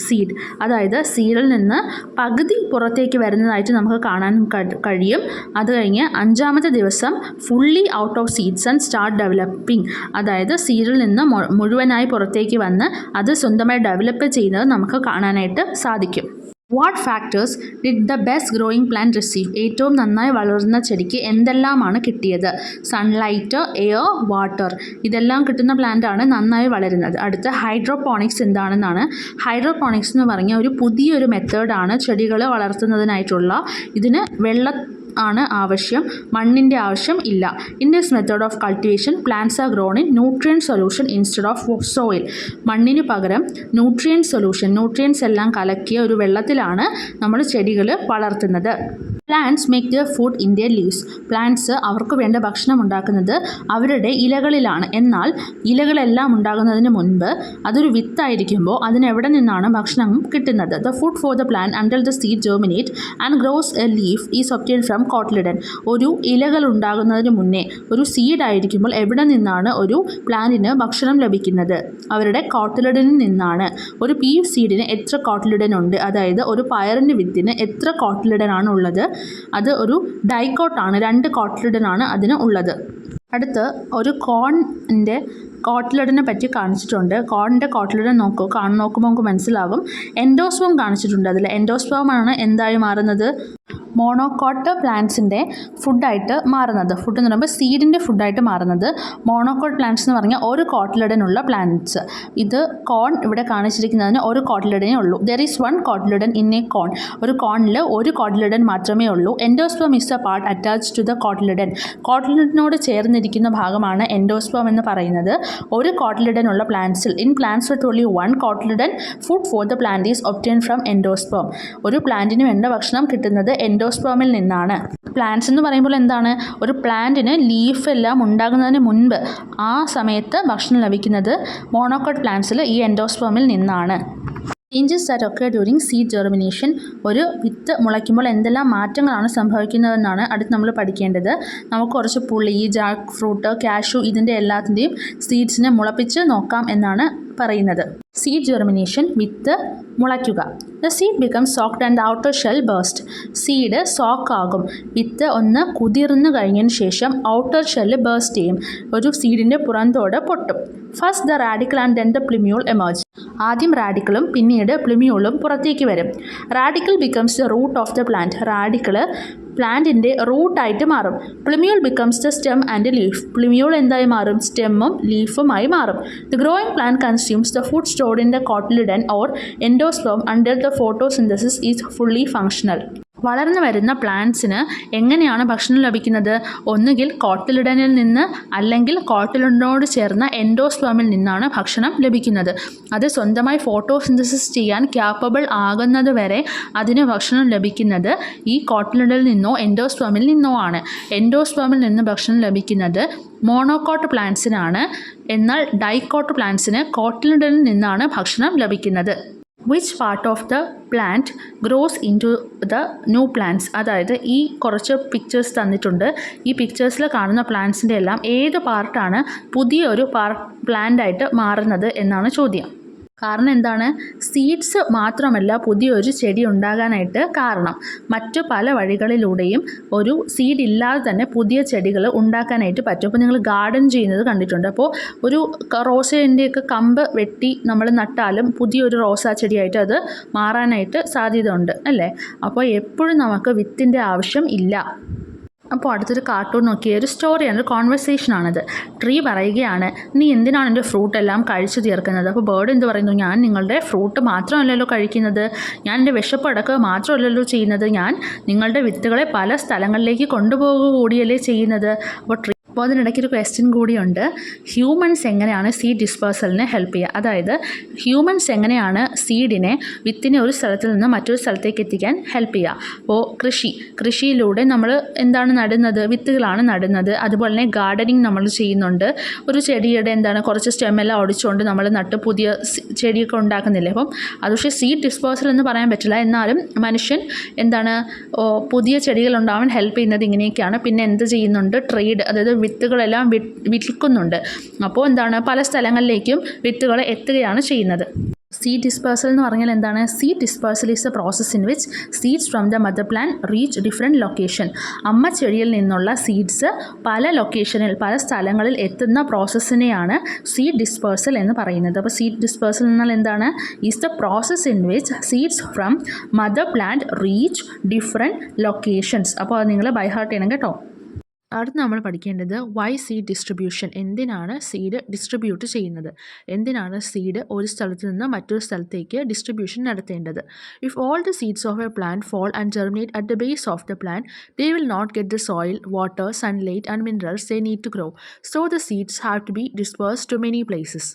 seed, അതായത് സീഡിൽ നിന്ന് പകുതി പുറത്തേക്ക് വരുന്നതായിട്ട് നമുക്ക് കാണാൻ കഴിയും. അത് കഴിഞ്ഞ് 5-ാമത്തെ ദിവസം fully out of seeds and start developing, അതായത് സീഡിൽ നിന്ന് മുഴുവനായി പുറത്തേക്ക് വന്ന് അത് സ്വന്തമായി ഡെവലപ്പ് ചെയ്യുന്നത് നമുക്ക് കാണാനായിട്ട് സാധിക്കും. What factors did the best growing plant receive? ഏറ്റവും നന്നായി വളരുന്ന ചെടിക്ക് എന്തെല്ലാമാണ് കിട്ടിയത്? സൺലൈറ്റ്, എയർ, വാട്ടർ, ഇതെല്ലാം കിട്ടുന്ന പ്ലാന്റാണ് നന്നായി വളരുന്നത്. അടുത്ത ഹൈഡ്രോപോണിക്സ് എന്താണെന്നാണ്. ഹൈഡ്രോപോണിക്സ് എന്ന് പറഞ്ഞാൽ ഒരു പുതിയൊരു മെത്തേഡാണ് ചെടികൾ വളർത്തുന്നതിനായിട്ടുള്ള. ഇതിന് ആണ് ആവശ്യം, മണ്ണിൻ്റെ ആവശ്യം ഇല്ല. In this method of cultivation plants R grown in nutrient solution instead of soil. മണ്ണിന് പകരം ന്യൂട്രിയൻസ് എല്ലാം കലക്കിയ ഒരു വെള്ളത്തിലാണ് നമ്മൾ ചെടികൾ വളർത്തുന്നത്. Plants make their food in their leaves. Plants അവർക്ക് വേണ്ട ഭക്ഷണം ഉണ്ടാക്കുന്നത് അവരുടെ ഇലകളിലാണ്. എന്നാൽ ഇലകളെല്ലാം ഉണ്ടാകുന്നതിന് മുൻപ് അതൊരു വിത്തായിരിക്കുമ്പോൾ അതിനെവിടെ നിന്നാണ് ഭക്ഷണം കിട്ടുന്നത്? The food for the plant under the seed germinate and gross A leaf is obtained from cotyledon. ഒരു ഇലകൾ ഉണ്ടാകുന്നതിന് മുന്നേ ഒരു സീഡ് ആയിരിക്കുമ്പോൾ എവിടെ നിന്നാണ് ഒരു പ്ലാന്റിന് ഭക്ഷണം ലഭിക്കുന്നത്? അവരുടെ കോട്ടിലിഡനിൽ നിന്നാണ്. ഒരു പീ സീഡിന് എത്ര കോട്ടിലിഡൻ ഉണ്ട്? അതായത് ഒരു പയറിൻ്റെ വിത്തിന് എത്ര കോട്ടിലിഡൻ ആണ് ഉള്ളത്? അത് ഒരു ഡൈക്കോട്ടാണ്, 2 കോട്ടിലിഡനാണ് അതിന് ഉള്ളത്. അടുത്ത് ഒരു കോണിൻ്റെ കോട്ടിലിഡനെ പറ്റി കാണിച്ചിട്ടുണ്ട്. കോണിൻ്റെ കോട്ടിലിഡൻ നോക്കുമ്പോൾ നമുക്ക് മനസ്സിലാകും. എൻഡോസ്പോം കാണിച്ചിട്ടുണ്ട്. അതിൽ എൻഡോസ്പോമാണ് എന്തായി മാറുന്നത്? മോണോക്കോട്ട് പ്ലാന്റ്സിൻ്റെ ഫുഡായിട്ട് മാറുന്നത്. ഫുഡ് എന്ന് പറയുമ്പോൾ സീഡിൻ്റെ ഫുഡായിട്ട് മാറുന്നത്. മോണോക്കോട്ട് പ്ലാന്റ്സ് എന്ന് പറഞ്ഞാൽ ഒരു കോട്ടിലിഡനുള്ള പ്ലാന്റ്സ്. ഇത് കോൺ ഇവിടെ കാണിച്ചിരിക്കുന്നതിന് ഒരു കോട്ടിലിഡനേ ഉള്ളൂ. There is 1 cotyledon in a corn. ഒരു കോണിൽ ഒരു കോട്ടിലിഡൻ മാത്രമേ ഉള്ളൂ. Endosperm is a part attach to the cotyledon. കോട്ടിലിഡനോട് ചേർന്നിരിക്കുന്ന ഭാഗമാണ് എൻഡോസ്പോം എന്ന് പറയുന്നത്. ഒരു കോട്ടിലിഡനുള്ള പ്ലാന്റ്സിൽ in plants with only 1 cotyledon food for the plant is obtained from endosperm. ഒരു പ്ലാന്റിന് വേണ്ട ഭക്ഷണം കിട്ടുന്നത് എൻഡോസ്പോമിൽ നിന്നാണ്. പ്ലാന്റ്സ് എന്ന് പറയുമ്പോൾ എന്താണ്? ഒരു പ്ലാന്റിന് ലീഫ് എല്ലാം ഉണ്ടാകുന്നതിന് മുൻപ് ആ സമയത്ത് ഭക്ഷണം ലഭിക്കുന്നത് മോണോക്കോട്ട് പ്ലാന്റ്സിൽ ഈ എൻഡോസ്പോമിൽ നിന്നാണ്. Changes that occur during seed germination. ഒരു വിത്ത് മുളയ്ക്കുമ്പോൾ എന്തെല്ലാം മാറ്റങ്ങളാണ് സംഭവിക്കുന്നതെന്നാണ് അടുത്ത് നമ്മൾ പഠിക്കേണ്ടത്. നമുക്ക് കുറച്ച് പുളി, ജാക്ക് ഫ്രൂട്ട്, കാഷ്യൂ ഇതിൻ്റെ എല്ലാത്തിൻ്റെയും സീഡ്സിനെ മുളപ്പിച്ച് നോക്കാം എന്നാണ് പറയുന്നത്. സീഡ് ജെർമിനേഷൻ, വിത്ത് മുളയ്ക്കുക. The seed become soaked and outer shell burst. Seed സോക്കാകും. വിത്ത് ഒന്ന് കുതിർന്നു കഴിഞ്ഞതിന് ശേഷം ഔട്ടർ ഷെല്ല് ബേസ്റ്റ് ചെയ്യും. ഒരു സീഡിൻ്റെ പുറന്തോട് പൊട്ടും. First the radicle and then the plumule emerge. ആദ്യം റാഡിക്കലും പിന്നീട് പ്ലിമ്യൂളും പുറത്തേക്ക് വരും. Radicle becomes the root of the plant. Radicle പ്ലാന്റിൻ്റെ റൂട്ടായിട്ട് മാറും. Plumule becomes the stem and leaf. Plumule എന്തായി മാറും? സ്റ്റെമ്മും ലീഫുമായി മാറും. The growing plant consumes the food stored in the cotyledon or endosperm under the photosynthesis is fully functional. വളർന്നു വരുന്ന പ്ലാന്റ്സിന് എങ്ങനെയാണ് ഭക്ഷണം ലഭിക്കുന്നത്? ഒന്നുകിൽ കോട്ടിലിഡനിൽ നിന്ന് അല്ലെങ്കിൽ കോട്ടിലിഡനോട് ചേർന്ന എൻഡോസ്പോമിൽ നിന്നാണ് ഭക്ഷണം ലഭിക്കുന്നത്. അത് സ്വന്തമായി ഫോട്ടോസിന്തസിസ് ചെയ്യാൻ ക്യാപ്പബിൾ ആകുന്നത് വരെ അതിന് ഭക്ഷണം ലഭിക്കുന്നത് ഈ കോട്ടിലിഡനിൽ നിന്നോ എൻഡോസ്പോമിൽ നിന്നോ ആണ്. എൻഡോസ്പോമിൽ നിന്ന് ഭക്ഷണം ലഭിക്കുന്നത് മോണോക്കോട്ട് പ്ലാന്റ്സിനാണ്. എന്നാൽ ഡൈക്കോട്ട് പ്ലാന്റ്സിന് കോട്ടിലിഡനിൽ നിന്നാണ് ഭക്ഷണം ലഭിക്കുന്നത്. Which part of the plant grows in to the new plants. അതായത് ഈ കുറച്ച് പിക്ചേഴ്സ് തന്നിട്ടുണ്ട്. ഈ പിക്ചേഴ്സിൽ കാണുന്ന പ്ലാന്റ്സിൻ്റെ എല്ലാം ഏത് പാർട്ടാണ് പുതിയൊരു പ്ലാന്റായിട്ട് മാറുന്നത് എന്നാണ് ചോദ്യം. കാരണം എന്താണ്? സീഡ്സ് മാത്രമല്ല പുതിയൊരു ചെടി ഉണ്ടാകാനായിട്ട് കാരണം. മറ്റു പല വഴികളിലൂടെയും ഒരു സീഡ് ഇല്ലാതെ തന്നെ പുതിയ ചെടികൾ ഉണ്ടാക്കാനായിട്ട് പറ്റും. അപ്പോൾ നിങ്ങൾ ഗാർഡൻ ചെയ്യുന്നത് കണ്ടിട്ടുണ്ട്. അപ്പോൾ ഒരു റോസേൻ്റെയൊക്കെ കമ്പ് വെട്ടി നമ്മൾ നട്ടാലും പുതിയൊരു റോസാ ചെടിയായിട്ട് അത് മാറാനായിട്ട് സാധ്യത ഉണ്ട് അല്ലേ? അപ്പോൾ എപ്പോഴും നമുക്ക് വിത്തിൻ്റെ ആവശ്യം ഇല്ല. അപ്പോൾ അടുത്തൊരു കാർട്ടൂൺ നോക്കിയ ഒരു സ്റ്റോറിയാണ്, ഒരു കോൺവെർസേഷനാണത്. ട്രീ പറയുകയാണ്, നീ എന്തിനാണ് എൻ്റെ ഫ്രൂട്ട് എല്ലാം കഴിച്ചു തീർക്കുന്നത്? അപ്പോൾ ബേർഡ് എന്ത് പറയുന്നു, ഞാൻ നിങ്ങളുടെ ഫ്രൂട്ട് മാത്രമല്ലല്ലോ കഴിക്കുന്നത്, ഞാൻ എൻ്റെ വിശപ്പ് അടക്കുക മാത്രമല്ലല്ലോ ചെയ്യുന്നത്, ഞാൻ നിങ്ങളുടെ വിത്തുകളെ പല സ്ഥലങ്ങളിലേക്ക് കൊണ്ടുപോകുക കൂടിയല്ലേ ചെയ്യുന്നത്. അപ്പോൾ അതിനിടയ്ക്ക് ഒരു ക്വസ്റ്റ്യൻ കൂടിയുണ്ട്, ഹ്യൂമൻസ് എങ്ങനെയാണ് സീഡ് ഡിസ്പേഴ്സലിനെ ഹെൽപ്പ് ചെയ്യുക? അതായത് ഹ്യൂമൻസ് എങ്ങനെയാണ് വിത്തിനെ ഒരു സ്ഥലത്ത് നിന്ന് മറ്റൊരു സ്ഥലത്തേക്ക് എത്തിക്കാൻ ഹെൽപ്പ് ചെയ്യുക? അപ്പോൾ കൃഷിയിലൂടെ നമ്മൾ എന്താണ് നടുന്നത്? വിത്തുകളാണ് നടുന്നത്. അതുപോലെ തന്നെ ഗാർഡനിങ് നമ്മൾ ചെയ്യുന്നുണ്ട്. ഒരു ചെടിയുടെ കുറച്ച് സ്റ്റെമ്മെല്ലാം ഒടിച്ചുകൊണ്ട് നമ്മൾ നട്ട് പുതിയ ചെടിയൊക്കെ ഉണ്ടാക്കുന്നില്ലേ? അപ്പം അത് പക്ഷേ സീഡ് ഡിസ്പേഴ്സൽ എന്ന് പറയാൻ പറ്റില്ല. എന്നാലും മനുഷ്യൻ പുതിയ ചെടികൾ ഉണ്ടാവാൻ ഹെൽപ്പ് ചെയ്യുന്നത് ഇങ്ങനെയൊക്കെയാണ്. പിന്നെ എന്ത് ചെയ്യുന്നുണ്ട്? ട്രേഡ്, അതായത് വിത്തുകളെല്ലാം വിൽക്കുന്നുണ്ട്. അപ്പോൾ പല സ്ഥലങ്ങളിലേക്കും വിത്തുകൾ എത്തുകയാണ് ചെയ്യുന്നത്. സീഡ് ഡിസ്പേഴ്സൽ എന്ന് പറഞ്ഞാൽ എന്താണ്? Seed dispersal is A process in which seeds from the mother plant reach different location. അമ്മ ചെടിയിൽ നിന്നുള്ള സീഡ്സ് പല സ്ഥലങ്ങളിൽ എത്തുന്ന പ്രോസസ്സിനെയാണ് സീഡ് ഡിസ്പേഴ്സൽ എന്ന് പറയുന്നത്. അപ്പോൾ സീഡ് ഡിസ്പേഴ്സൽ എന്നാൽ എന്താണ്? Is the process in which seeds from mother plant reach different locations. അപ്പോൾ അത് നിങ്ങൾ ബൈ ഹാർട്ട് ചെയ്യണം കേട്ടോ. അടുത്ത് നമ്മൾ പഠിക്കേണ്ടത് വൈ സീഡ് ഡിസ്ട്രിബ്യൂഷൻ. എന്തിനാണ് സീഡ് ഡിസ്ട്രിബ്യൂട്ട് ചെയ്യുന്നത്? എന്തിനാണ് സീഡ് ഒരു സ്ഥലത്ത് നിന്ന് മറ്റൊരു സ്ഥലത്തേക്ക് ഡിസ്ട്രിബ്യൂഷൻ നടത്തേണ്ടത്? If all the seeds of a plant fall and germinate at the base of the plant, they will not get the soil, water, sunlight and minerals they need to grow. So the seeds have to be dispersed to many places.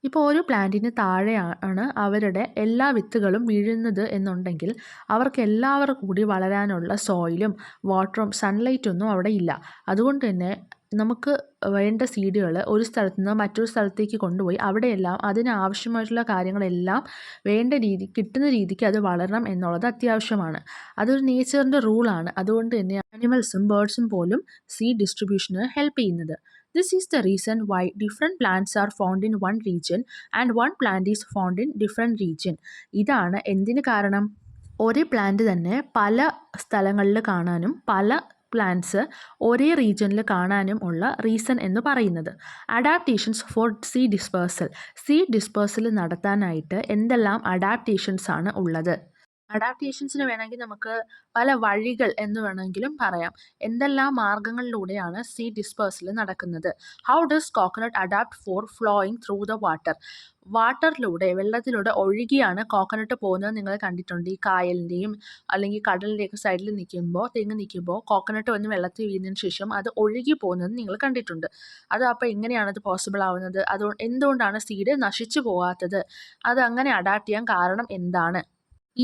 ഇപ്പോൾ ഒരു പ്ലാന്റിന് താഴെയാണ് അവരുടെ എല്ലാ വിത്തുകളും വീഴുന്നത് എന്നുണ്ടെങ്കിൽ അവർക്ക് എല്ലാവർക്കും കൂടി വളരാനുള്ള സോയിലും വാട്ടറും സൺലൈറ്റൊന്നും അവിടെ ഇല്ല. അതുകൊണ്ട് തന്നെ നമുക്ക് വേണ്ട സീഡുകൾ ഒരു സ്ഥലത്ത് നിന്ന് മറ്റൊരു സ്ഥലത്തേക്ക് കൊണ്ടുപോയി അവിടെയെല്ലാം അതിനാവശ്യമായിട്ടുള്ള കാര്യങ്ങളെല്ലാം കിട്ടുന്ന രീതിക്ക് അത് വളരണം എന്നുള്ളത് അത്യാവശ്യമാണ്. അതൊരു നേച്ചറിൻ്റെ റൂളാണ്. അതുകൊണ്ട് തന്നെ ആനിമൽസും ബേർഡ്സും പോലും സീഡ് ഡിസ്ട്രിബ്യൂഷന് ഹെൽപ്പ് ചെയ്യുന്നത്. This is the reason why different plants are found in one region and one plant is found in different region. ഇതാണ് എന്തിന് കാരണം? ഒരേ പ്ലാന്റ് തന്നെ പല സ്ഥലങ്ങളിൽ കാണാനും പല പ്ലാന്റ്സ് ഒരേ റീജിയനിൽ കാണാനും ഉള്ള റീസൺ എന്ന് പറയുന്നത്. അഡാപ്റ്റേഷൻസ് ഫോർ സീഡ് ഡിസ്പേഴ്സൽ നടത്താനായിട്ട് എന്തെല്ലാം അഡാപ്റ്റേഷൻസ് ആണ് ഉള്ളത്? അഡാപ്റ്റേഷൻസിന് വേണമെങ്കിൽ നമുക്ക് പല വഴികൾ എന്ന് വേണമെങ്കിലും പറയാം. എന്തെല്ലാം മാർഗങ്ങളിലൂടെയാണ് സീഡ് ഡിസ്പേഴ്സൽ നടക്കുന്നത്? How does coconut adapt for flowing through the വെള്ളത്തിലൂടെ ഒഴുകിയാണ് കോക്കനട്ട് പോകുന്നത്. നിങ്ങൾ കണ്ടിട്ടുണ്ട്, ഈ കായലിൻ്റെയും അല്ലെങ്കിൽ കടലിൻ്റെയൊക്കെ സൈഡിൽ തെങ്ങ് നിൽക്കുമ്പോൾ കോക്കനട്ട് വന്ന് വെള്ളത്തിൽ വീഴുന്നതിന് ശേഷം അത് ഒഴുകി പോകുന്നത് നിങ്ങൾ കണ്ടിട്ടുണ്ട്. അത് അപ്പോൾ എങ്ങനെയാണത് പോസിബിൾ ആവുന്നത്? എന്തുകൊണ്ടാണ് സീഡ് നശിച്ചു പോകാത്തത്? അത് അങ്ങനെ അഡാപ്റ്റ് ചെയ്യാൻ കാരണം എന്താണ്?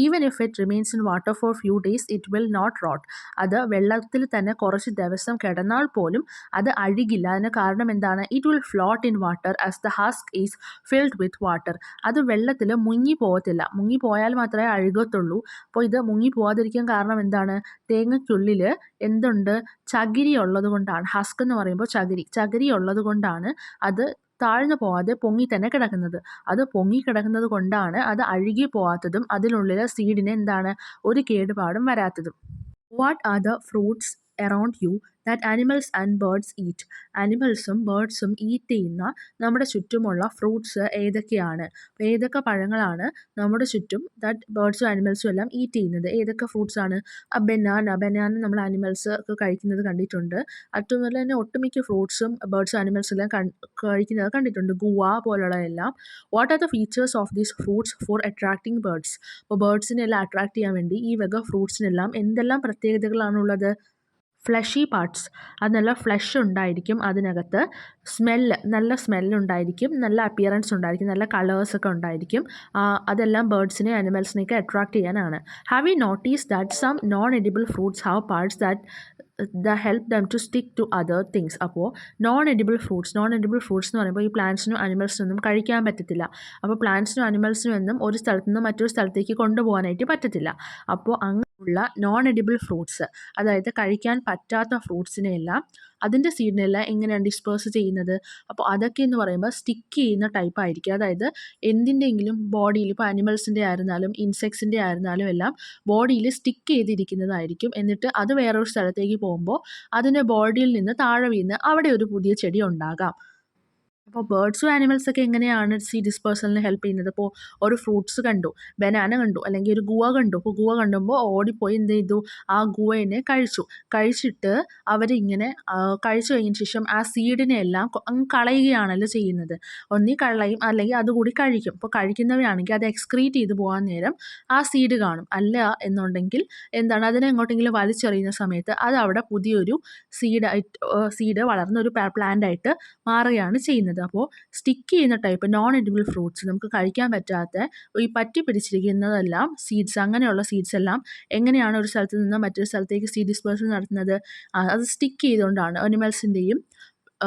Even if it remains in water for few days it will not rot. അത് വെള്ളത്തിൽ തന്നെ കുറച്ച് ദിവസം കിടന്നാൽ പോലും അത് അഴുകില്ല. അതിന് കാരണം എന്താണ്? It will float in water as the husk is filled with water. അത് വെള്ളത്തിൽ മുങ്ങിപ്പോകത്തില്ല. മുങ്ങിപ്പോയാൽ മാത്രമേ അഴുകത്തുള്ളൂ. അപ്പോൾ ഇത് മുങ്ങിപ്പോകാതിരിക്കാൻ കാരണം എന്താണ്? തേങ്ങയ്ക്കുള്ളിൽ എന്തുണ്ട്? ചകിരി ഉള്ളത് കൊണ്ടാണ്. ഹസ്ക് എന്ന് പറയുമ്പോൾ ചകിരി ഉള്ളത് കൊണ്ടാണ് അത് താഴ്ന്നു പോകാതെ പൊങ്ങി തന്നെ കിടക്കുന്നത്. അത് പൊങ്ങി കിടക്കുന്നത് കൊണ്ടാണ് അത് അഴുകി പോകാത്തതും അതിനുള്ളിലെ സീഡിന് ഒരു കേടുപാടും വരാത്തതും. What are the fruits around you that animals and birds eat. ആനിമൽസും ബേർഡ്സും ഈറ്റ് ചെയ്യുന്ന നമ്മുടെ ചുറ്റുമുള്ള ഫ്രൂട്ട്സ് ഏതൊക്കെയാണ്? അപ്പോൾ ഏതൊക്കെ പഴങ്ങളാണ് നമ്മുടെ ചുറ്റും ദാറ്റ് ബേർഡ്സും ആനിമൽസും എല്ലാം ഈറ്റ് ചെയ്യുന്നത്? ഏതൊക്കെ ഫ്രൂട്ട്സാണ്? ബനാന നമ്മൾ ആനിമൽസ് ഒക്കെ കഴിക്കുന്നത് കണ്ടിട്ടുണ്ട്. അതുപോലെ തന്നെ ഒട്ടുമിക്ക ഫ്രൂട്ട്സും ബേർഡ്സും ആനിമൽസും എല്ലാം കഴിക്കുന്നത് കണ്ടിട്ടുണ്ട്. ഗുവ പോലുള്ളതെല്ലാം. What are the features of these fruits for attracting birds. അപ്പോൾ ബേർഡ്സിനെ എല്ലാം അട്രാക്ട് ചെയ്യാൻ വേണ്ടി ഈ വക ഫ്രൂട്ട്സിനെല്ലാം എന്തെല്ലാം പ്രത്യേകതകളാണുള്ളത്? ഫ്ലഷി പാർട്സ്, അത് നല്ല ഫ്ലഷ് ഉണ്ടായിരിക്കും, അതിനകത്ത് നല്ല സ്മെല്ലുണ്ടായിരിക്കും, നല്ല അപ്പിയറൻസ് ഉണ്ടായിരിക്കും, നല്ല കളേഴ്സൊക്കെ ഉണ്ടായിരിക്കും. അതെല്ലാം ബേർഡ്സിനെ ആനിമൽസിനെയൊക്കെ അട്രാക്ട് ചെയ്യാനാണ്. Have you notice that some non edible fruits have parts the help them to stick to other things. അപ്പോൾ നോൺ എഡിബിൾ ഫ്രൂട്ട്സ് എന്ന് പറയുമ്പോൾ ഈ പ്ലാന്റ്സിനും അനിമൽസിനൊന്നും കഴിക്കാൻ പറ്റത്തില്ല. അപ്പോൾ പ്ലാന്റ്സിനും അനിമൽസിനും ഒന്നും ഒരു സ്ഥലത്തു നിന്ന് മറ്റൊരു സ്ഥലത്തേക്ക് കൊണ്ടുപോകാനായിട്ട് പറ്റത്തില്ല. അപ്പോൾ ഉള്ള നോൺ എഡിബിൾ ഫ്രൂട്ട്സ്, അതായത് കഴിക്കാൻ പറ്റാത്ത ഫ്രൂട്ട്സിനെയെല്ലാം അതിൻ്റെ സീഡിനെല്ലാം എങ്ങനെയാണ് ഡിസ്പേഴ്സ് ചെയ്യുന്നത്? അപ്പോൾ അതൊക്കെ എന്ന് പറയുമ്പോൾ സ്റ്റിക്ക് ചെയ്യുന്ന ടൈപ്പ് ആയിരിക്കും. അതായത് എന്തിൻ്റെയെങ്കിലും ബോഡിയിൽ, ഇപ്പോൾ അനിമൽസിൻ്റെ ആയിരുന്നാലും ഇൻസെക്ട്സിൻ്റെ ആയിരുന്നാലും എല്ലാം ബോഡിയിൽ സ്റ്റിക്ക് ചെയ്തിരിക്കുന്നതായിരിക്കും. എന്നിട്ട് അത് വേറൊരു സ്ഥലത്തേക്ക് പോകുമ്പോൾ അതിൻ്റെ ബോഡിയിൽ നിന്ന് താഴെ വീണ് അവിടെ ഒരു പുതിയ ചെടി ഉണ്ടാകാം. അപ്പോൾ ബേർഡ്സും ആനിമൽസൊക്കെ എങ്ങനെയാണ് സീഡ് ഡിസ്പേഴ്സലിന് ഹെൽപ്പ് ചെയ്യുന്നത്? ഇപ്പോൾ ഒരു ഫ്രൂട്ട്സ് കണ്ടു, ബനാന കണ്ടു, അല്ലെങ്കിൽ ഒരു ഗുവ കണ്ടു. അപ്പോൾ ഗുവ കണ്ടുമ്പോൾ ഓടിപ്പോയി എന്ത് ചെയ്തു? ആ ഗുവേനെ കഴിച്ചു. കഴിച്ചിട്ട് അവരിങ്ങനെ കഴിച്ചു കഴിഞ്ഞതിന് ശേഷം ആ സീഡിനെ എല്ലാം അങ്ങ് കളയുകയാണല്ലോ ചെയ്യുന്നത്. ഒന്നീ കളയും അല്ലെങ്കിൽ അതുകൂടി കഴിക്കും. അപ്പോൾ കഴിക്കുന്നവയാണെങ്കിൽ അത് എക്സ്ക്രീറ്റ് ചെയ്ത് പോകാൻ നേരം ആ സീഡ് കാണും. അല്ല എന്നുണ്ടെങ്കിൽ എന്താണ്, അതിനെ എങ്ങോട്ടെങ്കിലും വലിച്ചെറിയുന്ന സമയത്ത് അത് അവിടെ പുതിയൊരു സീഡ് വളർന്നൊരു പ്ലാന്റ് ആയിട്ട് മാറുകയാണ് ചെയ്യുന്നത്. അപ്പോൾ സ്റ്റിക്ക് ചെയ്യുന്ന ടൈപ്പ് നോൺ എഡിബിൾ ഫ്രൂട്ട്സ്, നമുക്ക് കഴിക്കാൻ പറ്റാത്ത ഈ പറ്റി പിടിച്ചിരിക്കുന്നതെല്ലാം സീഡ്സ്, അങ്ങനെയുള്ള സീഡ്സ് എല്ലാം എങ്ങനെയാണ് ഒരു സ്ഥലത്ത് നിന്ന് മറ്റൊരു സ്ഥലത്തേക്ക് സീഡ് ഡിസ്പേഴ്സൽ നടത്തുന്നത്? അത് സ്റ്റിക്ക് ചെയ്തുകൊണ്ടാണ്. അനിമൽസിൻ്റെയും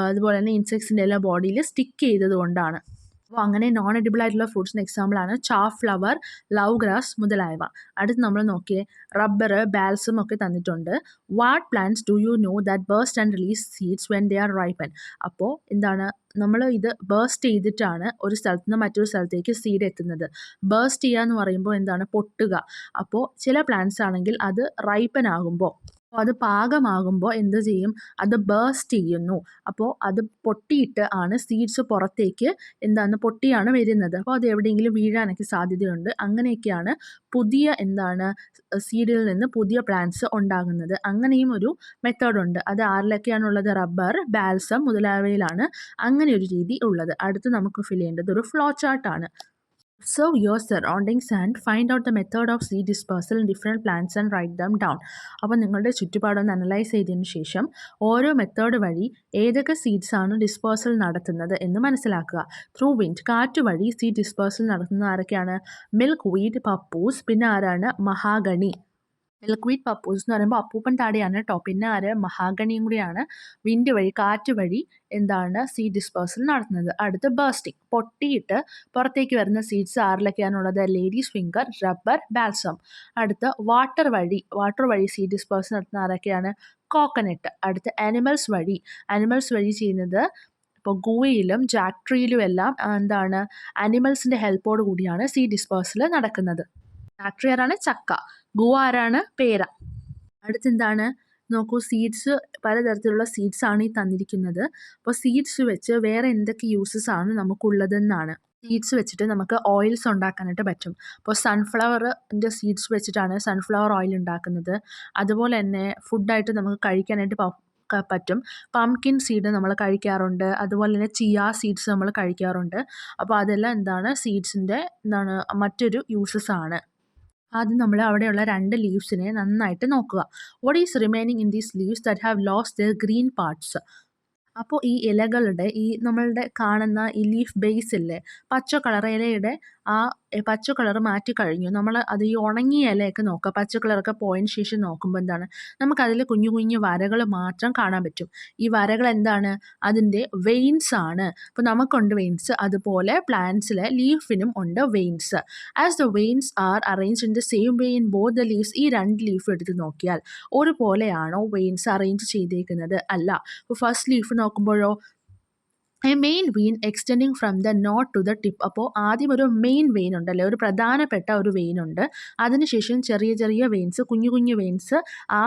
അതുപോലെ തന്നെ ഇൻസെക്ട്സിൻ്റെ എല്ലാം ബോഡിയിൽ സ്റ്റിക്ക് ചെയ്തത് കൊണ്ടാണ്. അപ്പോൾ അങ്ങനെ നോൺ എഡിബിൾ ആയിട്ടുള്ള ഫ്രൂട്ട്സിന് എക്സാമ്പിളാണ് ചാഫ് ഫ്ലവർ, ലവ് ഗ്രാസ് മുതലായവ. അടുത്ത് നമ്മൾ നോക്കിയേ, റബ്ബർ, ബാൽസം ഒക്കെ തന്നിട്ടുണ്ട്. What plants do you know that burst and release seeds when they are ripen? അപ്പോൾ എന്താണ്, നമ്മൾ ഇത് ബേസ്റ്റ് ചെയ്തിട്ടാണ് ഒരു സ്ഥലത്ത് നിന്ന് മറ്റൊരു സ്ഥലത്തേക്ക് സീഡ് എത്തുന്നത്. ബേസ്റ്റ് ചെയ്യുക എന്ന് പറയുമ്പോൾ എന്താണ്, പൊട്ടുക. അപ്പോൾ ചില പ്ലാന്റ്സ് ആണെങ്കിൽ അത് റൈപ്പൻ ആകുമ്പോൾ, അപ്പോൾ അത് പാകമാകുമ്പോൾ എന്ത് ചെയ്യും, അത് ബേസ്റ്റ് ചെയ്യുന്നു. അപ്പോൾ അത് പൊട്ടിയിട്ട് ആണ് സീഡ്സ് പുറത്തേക്ക് പൊട്ടിയാണ് വരുന്നത്. അപ്പോൾ അത് എവിടെയെങ്കിലും വീഴാനൊക്കെ സാധ്യതയുണ്ട്. അങ്ങനെയൊക്കെയാണ് പുതിയ സീഡിൽ നിന്ന് പുതിയ പ്ലാന്റ്സ് ഉണ്ടാകുന്നത്. അങ്ങനെയും ഒരു മെത്തേഡുണ്ട്. അത് ആരിലൊക്കെയാണുള്ളത്? റബ്ബർ, ബാൽസം മുതലായവയിലാണ് അങ്ങനെ ഒരു രീതി ഉള്ളത്. അടുത്ത് നമുക്ക് ഫിൽ ചെയ്യേണ്ടത് ഒരു flow ചാർട്ടാണ്. Observe your surroundings and find out the method of seed dispersal in different plants and write them down. അപ്പോൾ നിങ്ങളുടെ ചുറ്റുപാടൊന്ന് അനലൈസ് ചെയ്തതിന് ശേഷം ഓരോ മെത്തേഡ് വഴി ഏതൊക്കെ സീഡ്സ് ആണ് ഡിസ്പേഴ്സൽ നടത്തുന്നത് എന്ന് മനസ്സിലാക്കുക. ത്രൂ വിൻഡ്, കാറ്റ് വഴി സീഡ് ഡിസ്പേഴ്സൽ നടത്തുന്നത് ആരൊക്കെയാണ്? മിൽക്ക് വീഡ്, പപ്പൂസ്, പിന്നെ ആരാണ്? മഹാഗണി. മിൽക്ക് വീഡ്, പപ്പൂസ് എന്ന് പറയുമ്പോൾ അപ്പൂപ്പൻ താടിയാണ് കേട്ടോ. പിന്നെ മഹാഗണിയും കൂടിയാണ് വിൻഡ് വഴി, കാറ്റ് വഴി സീഡ് ഡിസ്പേഴ്സൽ നടത്തുന്നത്. അടുത്ത് ബേസ്റ്റിംഗ്, പൊട്ടിയിട്ട് പുറത്തേക്ക് വരുന്ന സീഡ്സ് ആരിലൊക്കെയാണുള്ളത്? Ladies finger, rubber, balsam. അടുത്ത് വാട്ടർ വഴി സീഡ് ഡിസ്പേഴ്സൽ നടത്തുന്ന ആരൊക്കെയാണ്? കോക്കനട്ട്. അടുത്ത് ആനിമൽസ് വഴി ചെയ്യുന്നത് ഇപ്പോൾ ഗുവയിലും ജാക്ക് ട്രീയിലും എല്ലാം ആനിമൽസിൻ്റെ ഹെൽപ്പോട് കൂടിയാണ് സീഡ് ഡിസ്പേഴ്സൽ നടക്കുന്നത്. ജാക്ക് ട്രീ ആരാണ്? ചക്ക. ഗുവ ആരാണ്? പേര. അടുത്തെന്താണ്? നോക്കൂ, സീഡ്സ്, പലതരത്തിലുള്ള സീഡ്സ് ആണ് ഈ തന്നിരിക്കുന്നത്. അപ്പോൾ സീഡ്സ് വെച്ച് വേറെ എന്തൊക്കെ യൂസസ് ആണ് നമുക്കുള്ളതെന്നാണ്. സീഡ്സ് വെച്ചിട്ട് നമുക്ക് ഓയിൽസ് ഉണ്ടാക്കാനായിട്ട് പറ്റും. അപ്പോൾ സൺഫ്ലവറിൻ്റെ സീഡ്സ് വെച്ചിട്ടാണ് സൺഫ്ലവർ ഓയിൽ ഉണ്ടാക്കുന്നത്. അതുപോലെ തന്നെ ഫുഡായിട്ട് നമുക്ക് കഴിക്കാനായിട്ട് പറ്റും. പംകിൻ സീഡ് നമ്മൾ കഴിക്കാറുണ്ട്. അതുപോലെ തന്നെ ചിയ സീഡ്സ് നമ്മൾ കഴിക്കാറുണ്ട്. അപ്പോൾ അതെല്ലാം സീഡ്സിൻ്റെ മറ്റൊരു യൂസസ് ആണ്. ആദ്യം നമ്മൾ അവിടെയുള്ള 2 ലീവ്സിനെ നന്നായിട്ട് നോക്കുക. What is remaining in these leaves that have lost their green parts? അപ്പോൾ ഈ ഇലകളുടെ നമ്മളുടെ കാണുന്ന ഈ ലീഫ് ബേസ് ഇല്ലേ, പച്ച കളർ ഇലയുടെ ആ പച്ച കളർ മാറ്റിക്കഴിഞ്ഞു. നമ്മൾ അത് ഈ ഉണങ്ങിയ ഇലയൊക്കെ നോക്കുക, പച്ച കളറൊക്കെ പോയതിന് ശേഷം നോക്കുമ്പോൾ നമുക്കതിൽ കുഞ്ഞു കുഞ്ഞു വരകൾ മാത്രം കാണാൻ പറ്റും. ഈ വരകൾ അതിൻ്റെ വെയിൻസ് ആണ്. അപ്പോൾ നമുക്കുണ്ട് വെയിൻസ്, അതുപോലെ പ്ലാന്റ്സിലെ ലീഫിനും ഉണ്ട് veins. As the veins R arranged in the same way in both the leaves, ഈ 2 ലീഫ് എടുത്ത് നോക്കിയാൽ ഒരുപോലെയാണോ വെയിൻസ് അറേഞ്ച് ചെയ്തേക്കുന്നത്? അല്ല. അപ്പോൾ ഫസ്റ്റ് ലീഫ് നോക്കുമ്പോഴോ, a main vein extending from the node to the tip. അപ്പോൾ ആദ്യം ഒരു മെയിൻ വെയിൻ ഉണ്ടല്ലേ, ഒരു പ്രധാനപ്പെട്ട ഒരു വെയിൻ ഉണ്ട്. അതിനുശേഷം ചെറിയ ചെറിയ വെയിൻസ്, കുഞ്ഞു കുഞ്ഞു വെയിൻസ് ആ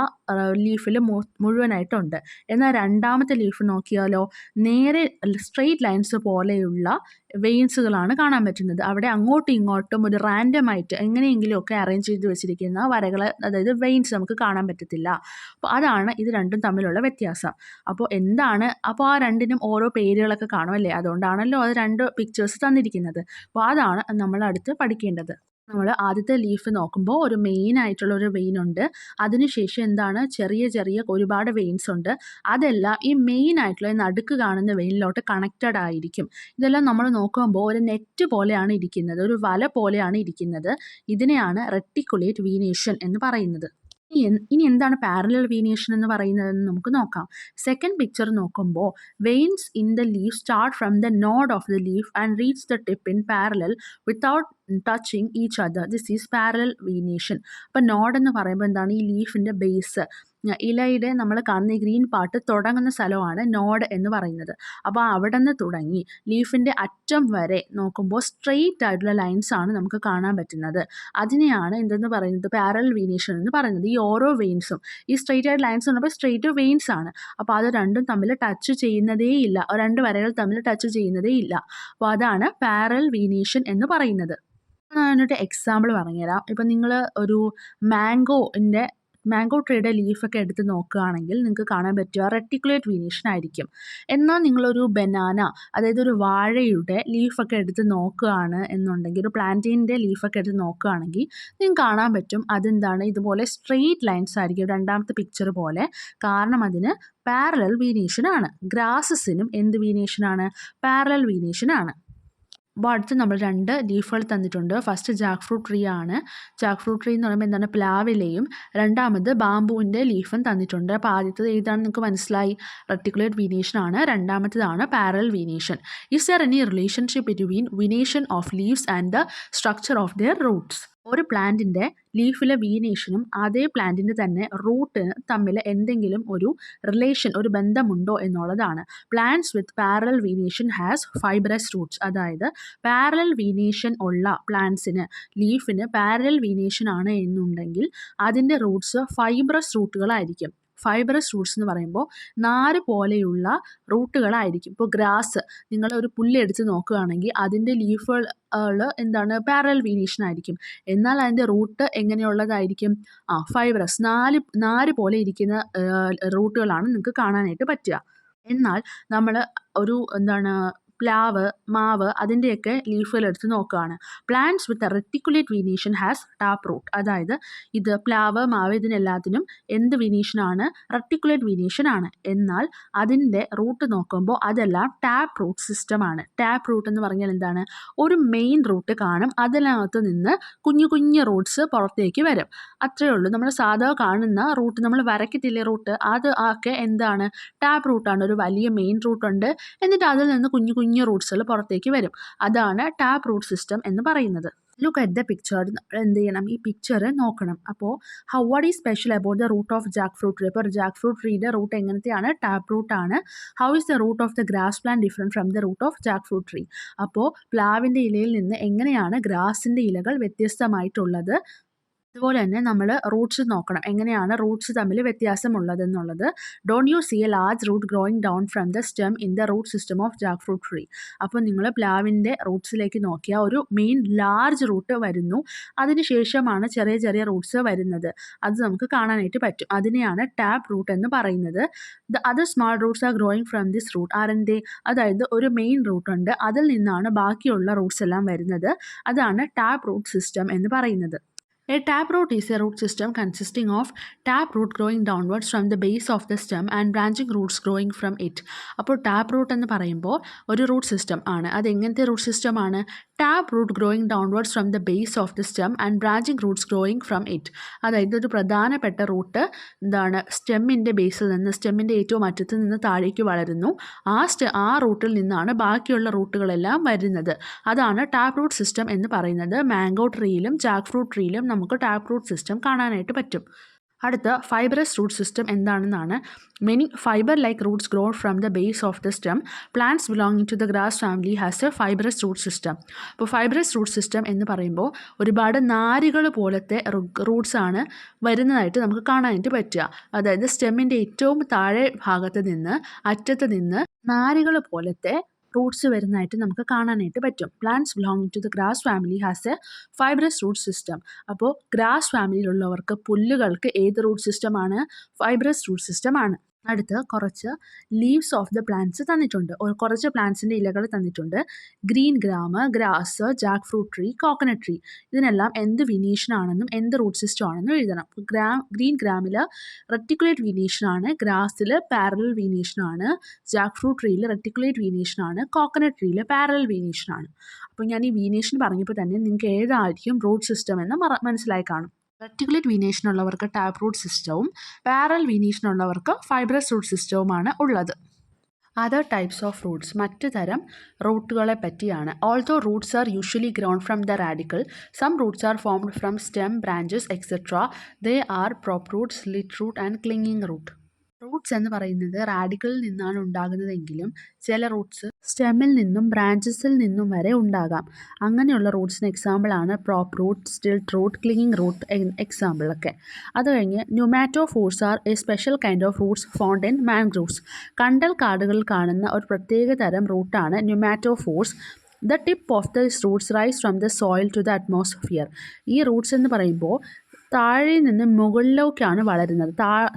ലീഫിൽ മുഴുവനായിട്ടുണ്ട്. എന്നാൽ രണ്ടാമത്തെ ലീഫ് നോക്കിയാലോ, നേരെ സ്ട്രെയിറ്റ് ലൈൻസ് പോലെയുള്ള വെയിൻസുകളാണ് കാണാൻ പറ്റുന്നത്. അവിടെ അങ്ങോട്ടും ഇങ്ങോട്ടും ഒരു റാൻഡമായിട്ട് എങ്ങനെയെങ്കിലുമൊക്കെ അറേഞ്ച് ചെയ്ത് വെച്ചിരിക്കുന്ന വരകൾ, അതായത് വെയിൻസ് നമുക്ക് കാണാൻ പറ്റത്തില്ല. അപ്പോൾ അതാണ് ഇത് രണ്ടും തമ്മിലുള്ള വ്യത്യാസം. അപ്പോൾ അപ്പോൾ ആ രണ്ടിനും ഓരോ പേരുകളൊക്കെ കാണുമല്ലേ, അതുകൊണ്ടാണല്ലോ അത് 2 പിക്ചേഴ്സ് തന്നിരിക്കുന്നത്. അപ്പോൾ അതാണ് നമ്മൾ അടുത്ത് പഠിക്കേണ്ടത്. നമ്മൾ ആദ്യത്തെ ലീഫ് നോക്കുമ്പോൾ ഒരു മെയിൻ ആയിട്ടുള്ള ഒരു വെയിൻ ഉണ്ട്. അതിനുശേഷം ചെറിയ ചെറിയ ഒരുപാട് വെയിൻസ് ഉണ്ട്. അതെല്ലാം ഈ മെയിൻ ആയിട്ടുള്ള നടുക്ക് കാണുന്ന വെയിനിലോട്ട് കണക്റ്റഡ് ആയിരിക്കും. ഇതെല്ലാം നമ്മൾ നോക്കുമ്പോൾ ഒരു നെറ്റ് പോലെയാണ് ഇരിക്കുന്നത്, ഒരു വല പോലെയാണ് ഇരിക്കുന്നത്. ഇതിനെയാണ് റെറ്റിക്കുലേറ്റ് വീനേഷൻ എന്ന് പറയുന്നത്. ഇനി എന്താണ് പാരലൽ വീനേഷൻ എന്ന് പറയുന്നതെന്ന് നമുക്ക് നോക്കാം. സെക്കൻഡ് പിക്ചർ നോക്കുമ്പോൾ veins in the leaf start from the node of the leaf and reach the tip in parallel without touching each other. This is parallel venation. അപ്പോൾ നോഡ് എന്ന് പറയുമ്പോൾ ഈ ലീഫിൻ്റെ ബേസ്, ഇലയുടെ നമ്മൾ കാണുന്ന ഈ ഗ്രീൻ പാർട്ട് തുടങ്ങുന്ന സ്ഥലമാണ് നോഡ് എന്ന് പറയുന്നത്. അപ്പോൾ അവിടെ നിന്ന് തുടങ്ങി ലീഫിൻ്റെ അറ്റം വരെ നോക്കുമ്പോൾ സ്ട്രെയിറ്റ് ആയിട്ടുള്ള ലൈൻസ് ആണ് നമുക്ക് കാണാൻ പറ്റുന്നത്. അതിനെയാണ് എന്തെന്ന് പറയുന്നത്, പാരലൽ വീനേഷൻ എന്ന് പറയുന്നത്. ഈ ഓരോ വെയിൻസും ഈ സ്ട്രെയിറ്റ് ആയിട്ട് ലൈൻസ് ഉള്ളപ്പോൾ സ്ട്രെയിറ്റ് വെയിൻസ് ആണ്. അപ്പോൾ അത് രണ്ടും തമ്മിൽ ടച്ച് ചെയ്യുന്നതേ ഇല്ല, രണ്ട് വരകൾ തമ്മിൽ ടച്ച് ചെയ്യുന്നതേ ഇല്ല. അപ്പോൾ അതാണ് പാരലൽ വീനേഷൻ എന്ന് പറയുന്നത്. ഞാനൊരു എക്സാമ്പിൾ പറഞ്ഞുതരാം. ഇപ്പം നിങ്ങൾ ഒരു മാംഗോ ട്രീയുടെ ലീഫൊക്കെ എടുത്ത് നോക്കുകയാണെങ്കിൽ നിങ്ങൾക്ക് കാണാൻ പറ്റുക റെറ്റിക്കുലേറ്റ് വീനേഷൻ ആയിരിക്കും. എന്നാൽ നിങ്ങളൊരു ബനാന, അതായത് ഒരു വാഴയുടെ ലീഫൊക്കെ എടുത്ത് നോക്കുകയാണ് എന്നുണ്ടെങ്കിൽ, ഒരു പ്ലാന്റീൻ്റെ ലീഫൊക്കെ എടുത്ത് നോക്കുകയാണെങ്കിൽ നിങ്ങൾക്ക് കാണാൻ പറ്റും അതെന്താണ്, ഇതുപോലെ സ്ട്രെയിറ്റ് ലൈൻസ് ആയിരിക്കും രണ്ടാമത്തെ പിക്ചർ പോലെ. കാരണം അതിന് പാരലൽ വീനേഷൻ ആണ്. ഗ്രാസസിനും എന്ത് വീനേഷൻ ആണ്? പാരലൽ വീനേഷൻ ആണ്. അപ്പോൾ അടുത്ത് നമ്മൾ 2 ലീഫുകൾ തന്നിട്ടുണ്ട്. ഫസ്റ്റ് ജാക്ക് ഫ്രൂട്ട് ട്രീ ആണ്. ജാക്ക് ഫ്രൂട്ട് ട്രീ എന്ന് പറയുമ്പോൾ എന്താണ്, പ്ലാവിലയും. രണ്ടാമത് ബാംബുവിൻ്റെ ലീഫും തന്നിട്ടുണ്ട്. അപ്പോൾ ആദ്യത്തത് ഏതാണ് നിങ്ങൾക്ക് മനസ്സിലായി? റെറ്റിക്കുലേറ്റ് വീനേഷൻ ആണ്. രണ്ടാമത്തേതാണ് parallel venation. Is there any relationship between venation of leaves and the structure of their roots? ഒരു പ്ലാന്റിൻ്റെ ലീഫിലെ വീനേഷനും അതേ പ്ലാന്റിൻ്റെ തന്നെ റൂട്ടിന് തമ്മിൽ എന്തെങ്കിലും ഒരു റിലേഷൻ, ഒരു ബന്ധമുണ്ടോ എന്നുള്ളതാണ്. Plants with parallel venation has fibrous Roots. അതായത് പാരലൽ വീനേഷൻ ഉള്ള പ്ലാന്റ്സിന്, ലീഫിന് പാരലൽ വീനേഷൻ ആണ് എന്നുണ്ടെങ്കിൽ അതിൻ്റെ റൂട്ട്സ് ഫൈബ്രസ് റൂട്ടുകളായിരിക്കും. ഫൈബ്രസ് റൂട്ട്സ് എന്ന് പറയുമ്പോൾ നാര് പോലെയുള്ള റൂട്ടുകളായിരിക്കും. ഇപ്പോൾ ഗ്രാസ്, നിങ്ങൾ ഒരു പുല്ല് എടുത്ത് നോക്കുകയാണെങ്കിൽ അതിൻ്റെ ലീഫുകൾ എന്താണ്, പാരലൽ വീനേഷൻ ആയിരിക്കും. എന്നാൽ അതിൻ്റെ റൂട്ട് എങ്ങനെയുള്ളതായിരിക്കും? ഫൈബ്രസ്, നാര് പോലെ ഇരിക്കുന്ന റൂട്ടുകളാണ് നിങ്ങൾക്ക് കാണാനായിട്ട് പറ്റുക. എന്നാൽ നമ്മൾ ഒരു പ്ലാവ്, മാവ്, അതിൻ്റെയൊക്കെ ലീഫുകൾ എടുത്ത് നോക്കുകയാണ്. Plants with reticulate venation has tap root. അതായത് ഇത് പ്ലാവ്, മാവ്, ഇതിനെല്ലാത്തിനും എന്ത് വീനേഷനാണ്? റെറ്റിക്കുലേറ്റ് വീനേഷൻ ആണ്. എന്നാൽ അതിൻ്റെ റൂട്ട് നോക്കുമ്പോൾ അതെല്ലാം ടാപ്പ് റൂട്ട് സിസ്റ്റമാണ്. ടാപ്പ് റൂട്ട് എന്ന് പറഞ്ഞാൽ എന്താണ്? ഒരു മെയിൻ റൂട്ട് കാണും, അതിനകത്ത് നിന്ന് കുഞ്ഞു കുഞ്ഞു റൂട്ട്സ് പുറത്തേക്ക് വരും. അത്രയേ ഉള്ളൂ. നമ്മൾ സാധാ കാണുന്ന റൂട്ട്, നമ്മൾ വരയ്ക്കത്തില്ലേ റൂട്ട്, അത് ഒക്കെ എന്താണ്? ടാപ്പ് റൂട്ടാണ്. ഒരു വലിയ മെയിൻ റൂട്ടുണ്ട്, എന്നിട്ട് അതിൽ നിന്ന് കുഞ്ഞു കുഞ്ഞു റൂട്ട്സുകൾ പുറത്തേക്ക് വരും. അതാണ് ടാപ്പ് റൂട്ട് സിസ്റ്റം എന്ന് പറയുന്നത്. Look at the picture. എന്ത് ചെയ്യണം? ഈ പിക്ചർ നോക്കണം. അപ്പോൾ what is special about the root of jackfruit tree? അപ്പോൾ ജാക്ക് ഫ്രൂട്ട് ട്രീയുടെ റൂട്ട് എങ്ങനത്തെയാണ്? ടാപ്പ് റൂട്ടാണ്. How is the root of the grass plant different from the root of jackfruit tree? അപ്പോൾ പ്ലാവിൻ്റെ ഇലയിൽ നിന്ന് എങ്ങനെയാണ് ഗ്രാസിൻ്റെ ഇലകൾ വ്യത്യസ്തമായിട്ടുള്ളത്? അതുപോലെ തന്നെ നമ്മൾ റൂട്ട്സ് നോക്കണം, എങ്ങനെയാണ് റൂട്ട്സ് തമ്മിൽ വ്യത്യാസമുള്ളതെന്നുള്ളത്. Don't you see a large root growing down from the stem in the root system of jackfruit tree? അപ്പോൾ നിങ്ങൾ പ്ലാവിൻ്റെ റൂട്ട്സിലേക്ക് നോക്കിയാൽ ഒരു മെയിൻ ലാർജ് റൂട്ട് വരുന്നു, അതിനുശേഷമാണ് ചെറിയ ചെറിയ റൂട്ട്സ് വരുന്നത്. അത് നമുക്ക് കാണാനായിട്ട് പറ്റും. അതിനെയാണ് ടാപ്പ് റൂട്ട് എന്ന് പറയുന്നത്. The other small roots are growing from this root ആരെന്തേ? അതായത് ഒരു മെയിൻ റൂട്ടുണ്ട്, അതിൽ നിന്നാണ് ബാക്കിയുള്ള റൂട്ട്സ് എല്ലാം വരുന്നത്. അതാണ് ടാപ്പ് റൂട്ട് സിസ്റ്റം എന്ന് പറയുന്നത്. A taproot is a root system consisting of taproot growing downwards from the base of the stem and branching roots growing from it. അപ്പോൾ taproot എന്ന് പറയുമ്പോൾ ഒരു റൂട്ട് സിസ്റ്റം ആണ്. അത് എങ്ങനത്തെ റൂട്ട് സിസ്റ്റം ആണ്? taproot growing downwards from the base of the stem and branching roots growing from it. അതായത് ഒരു പ്രധാനപ്പെട്ട റൂട്ട് എന്താണ്? സ്റ്റെമ്മിൻ്റെ ബേസിൽ നിന്ന്, സ്റ്റെമ്മിൻ്റെ ഏറ്റവും അറ്റത്ത് നിന്ന് താഴേക്ക് വളരുന്നു. ആ റൂട്ടിൽ നിന്നാണ് ബാക്കിയുള്ള റൂട്ടുകളെല്ലാം വരുന്നത്. അതാണ് ടാപ്പ് റൂട്ട് സിസ്റ്റം എന്ന് പറയുന്നത്. മാംഗോ ട്രീയിലും ജാക്ക് ഫ്രൂട്ട് ട്രീയിലും നമുക്ക് ടാപ്പ് റൂട്ട് സിസ്റ്റം കാണാനായിട്ട് പറ്റും. അടുത്ത ഫൈബറസ് റൂട്ട് സിസ്റ്റം എന്താണെന്നാണ്. Many fibre like roots grow from the base of the stem. Plants belonging to the grass family has a fibrous root system. അപ്പോൾ fibrous root system എന്ന് പറയുമ്പോൾ ഒരുപാട് നാരുകൾ പോലത്തെ റൂട്ട്സ് ആണ് വരുന്നതായിട്ട് നമുക്ക് കാണാനായിട്ട് പറ്റുക. അതായത് സ്റ്റെമ്മിൻ്റെ ഏറ്റവും താഴെ ഭാഗത്ത് നിന്ന്, അറ്റത്ത് നിന്ന് നാരുകൾ പോലത്തെ റൂട്ട്സ് വരുന്നതായിട്ട് നമുക്ക് കാണാനായിട്ട് പറ്റും. Plants belonging to the grass family has a fibrous root system. അപ്പോൾ ഗ്രാസ് ഫാമിലിയിലുള്ളവർക്ക്, പുല്ലുകൾക്ക് ഏത് റൂട്ട് സിസ്റ്റമാണ്? ഫൈബറസ് റൂട്ട് സിസ്റ്റമാണ്. അടുത്ത് കുറച്ച് ലീവ്സ് ഓഫ് ദ പ്ലാന്റ്സ് തന്നിട്ടുണ്ട്. കുറച്ച് പ്ലാന്റ്സിൻ്റെ ഇലകൾ തന്നിട്ടുണ്ട്. Green gram, grass, jackfruit tree, coconut tree. ഇതിനെല്ലാം എന്ത് വീനേഷനാണെന്നും എന്ത് റൂട്ട് സിസ്റ്റം ആണെന്നും എഴുതണം. ഗ്രീൻ ഗ്രാമിൽ റെറ്റിക്കുലേറ്റ് വീനേഷനാണ്, ഗ്രാസിൽ പാരലൽ വീനേഷനാണ്, ജാക്ക് ഫ്രൂട്ട് ട്രീയിൽ റെറ്റിക്കുലേറ്റ് വീനേഷനാണ്, കോക്കനട്ട് ട്രീയിൽ പാരലൽ വീനേഷനാണ്. അപ്പോൾ ഞാൻ ഈ വീനേഷൻ പറഞ്ഞപ്പോൾ തന്നെ നിങ്ങൾക്ക് ഏതായിരിക്കും റൂട്ട് സിസ്റ്റം എന്ന് മനസ്സിലായി കാണും. റെറ്റിക്കുലേറ്റ് വീനേഷൻ ഉള്ളവർക്ക് ടാപ്പ് റൂട്ട് സിസ്റ്റവും പാരലൽ വീനേഷൻ ഉള്ളവർക്ക് ഫൈബറസ് റൂട്ട് സിസ്റ്റവുമാണ് ഉള്ളത്. അതർ ടൈപ്സ് ഓഫ് റൂട്ട്സ് മറ്റു തരം റൂട്ടുകളെ പറ്റിയാണ്. Although roots are usually grown from the radicle, some roots are formed from stem, branches etcetera. They are prop root, stilt root and clinging root. Roots എന്ന് പറയുന്നത് റാഡിക്കലിൽ നിന്നാണ് ഉണ്ടാകുന്നതെങ്കിലും ചില റൂട്ട്സ് സ്റ്റെമ്മിൽ നിന്നും ബ്രാഞ്ചസിൽ നിന്നും വരെ ഉണ്ടാകാം. അങ്ങനെയുള്ള റൂട്ട്സിന് എക്സാമ്പിളാണ് prop root, stilt root, clinging root എക്സാമ്പിളൊക്കെ. അത് കഴിഞ്ഞ് pneumatophores are a special kind of roots found in mangroves. കണ്ടൽ കാടുകളിൽ കാണുന്ന ഒരു പ്രത്യേക തരം റൂട്ടാണ് ന്യൂമാറ്റോഫോർസ്. The tip of the roots rise from the soil to the atmosphere. ഈ റൂട്ട്സ് എന്ന് പറയുമ്പോൾ താഴെ നിന്ന് മുകളിലേക്കാണ് വളരുന്നത്.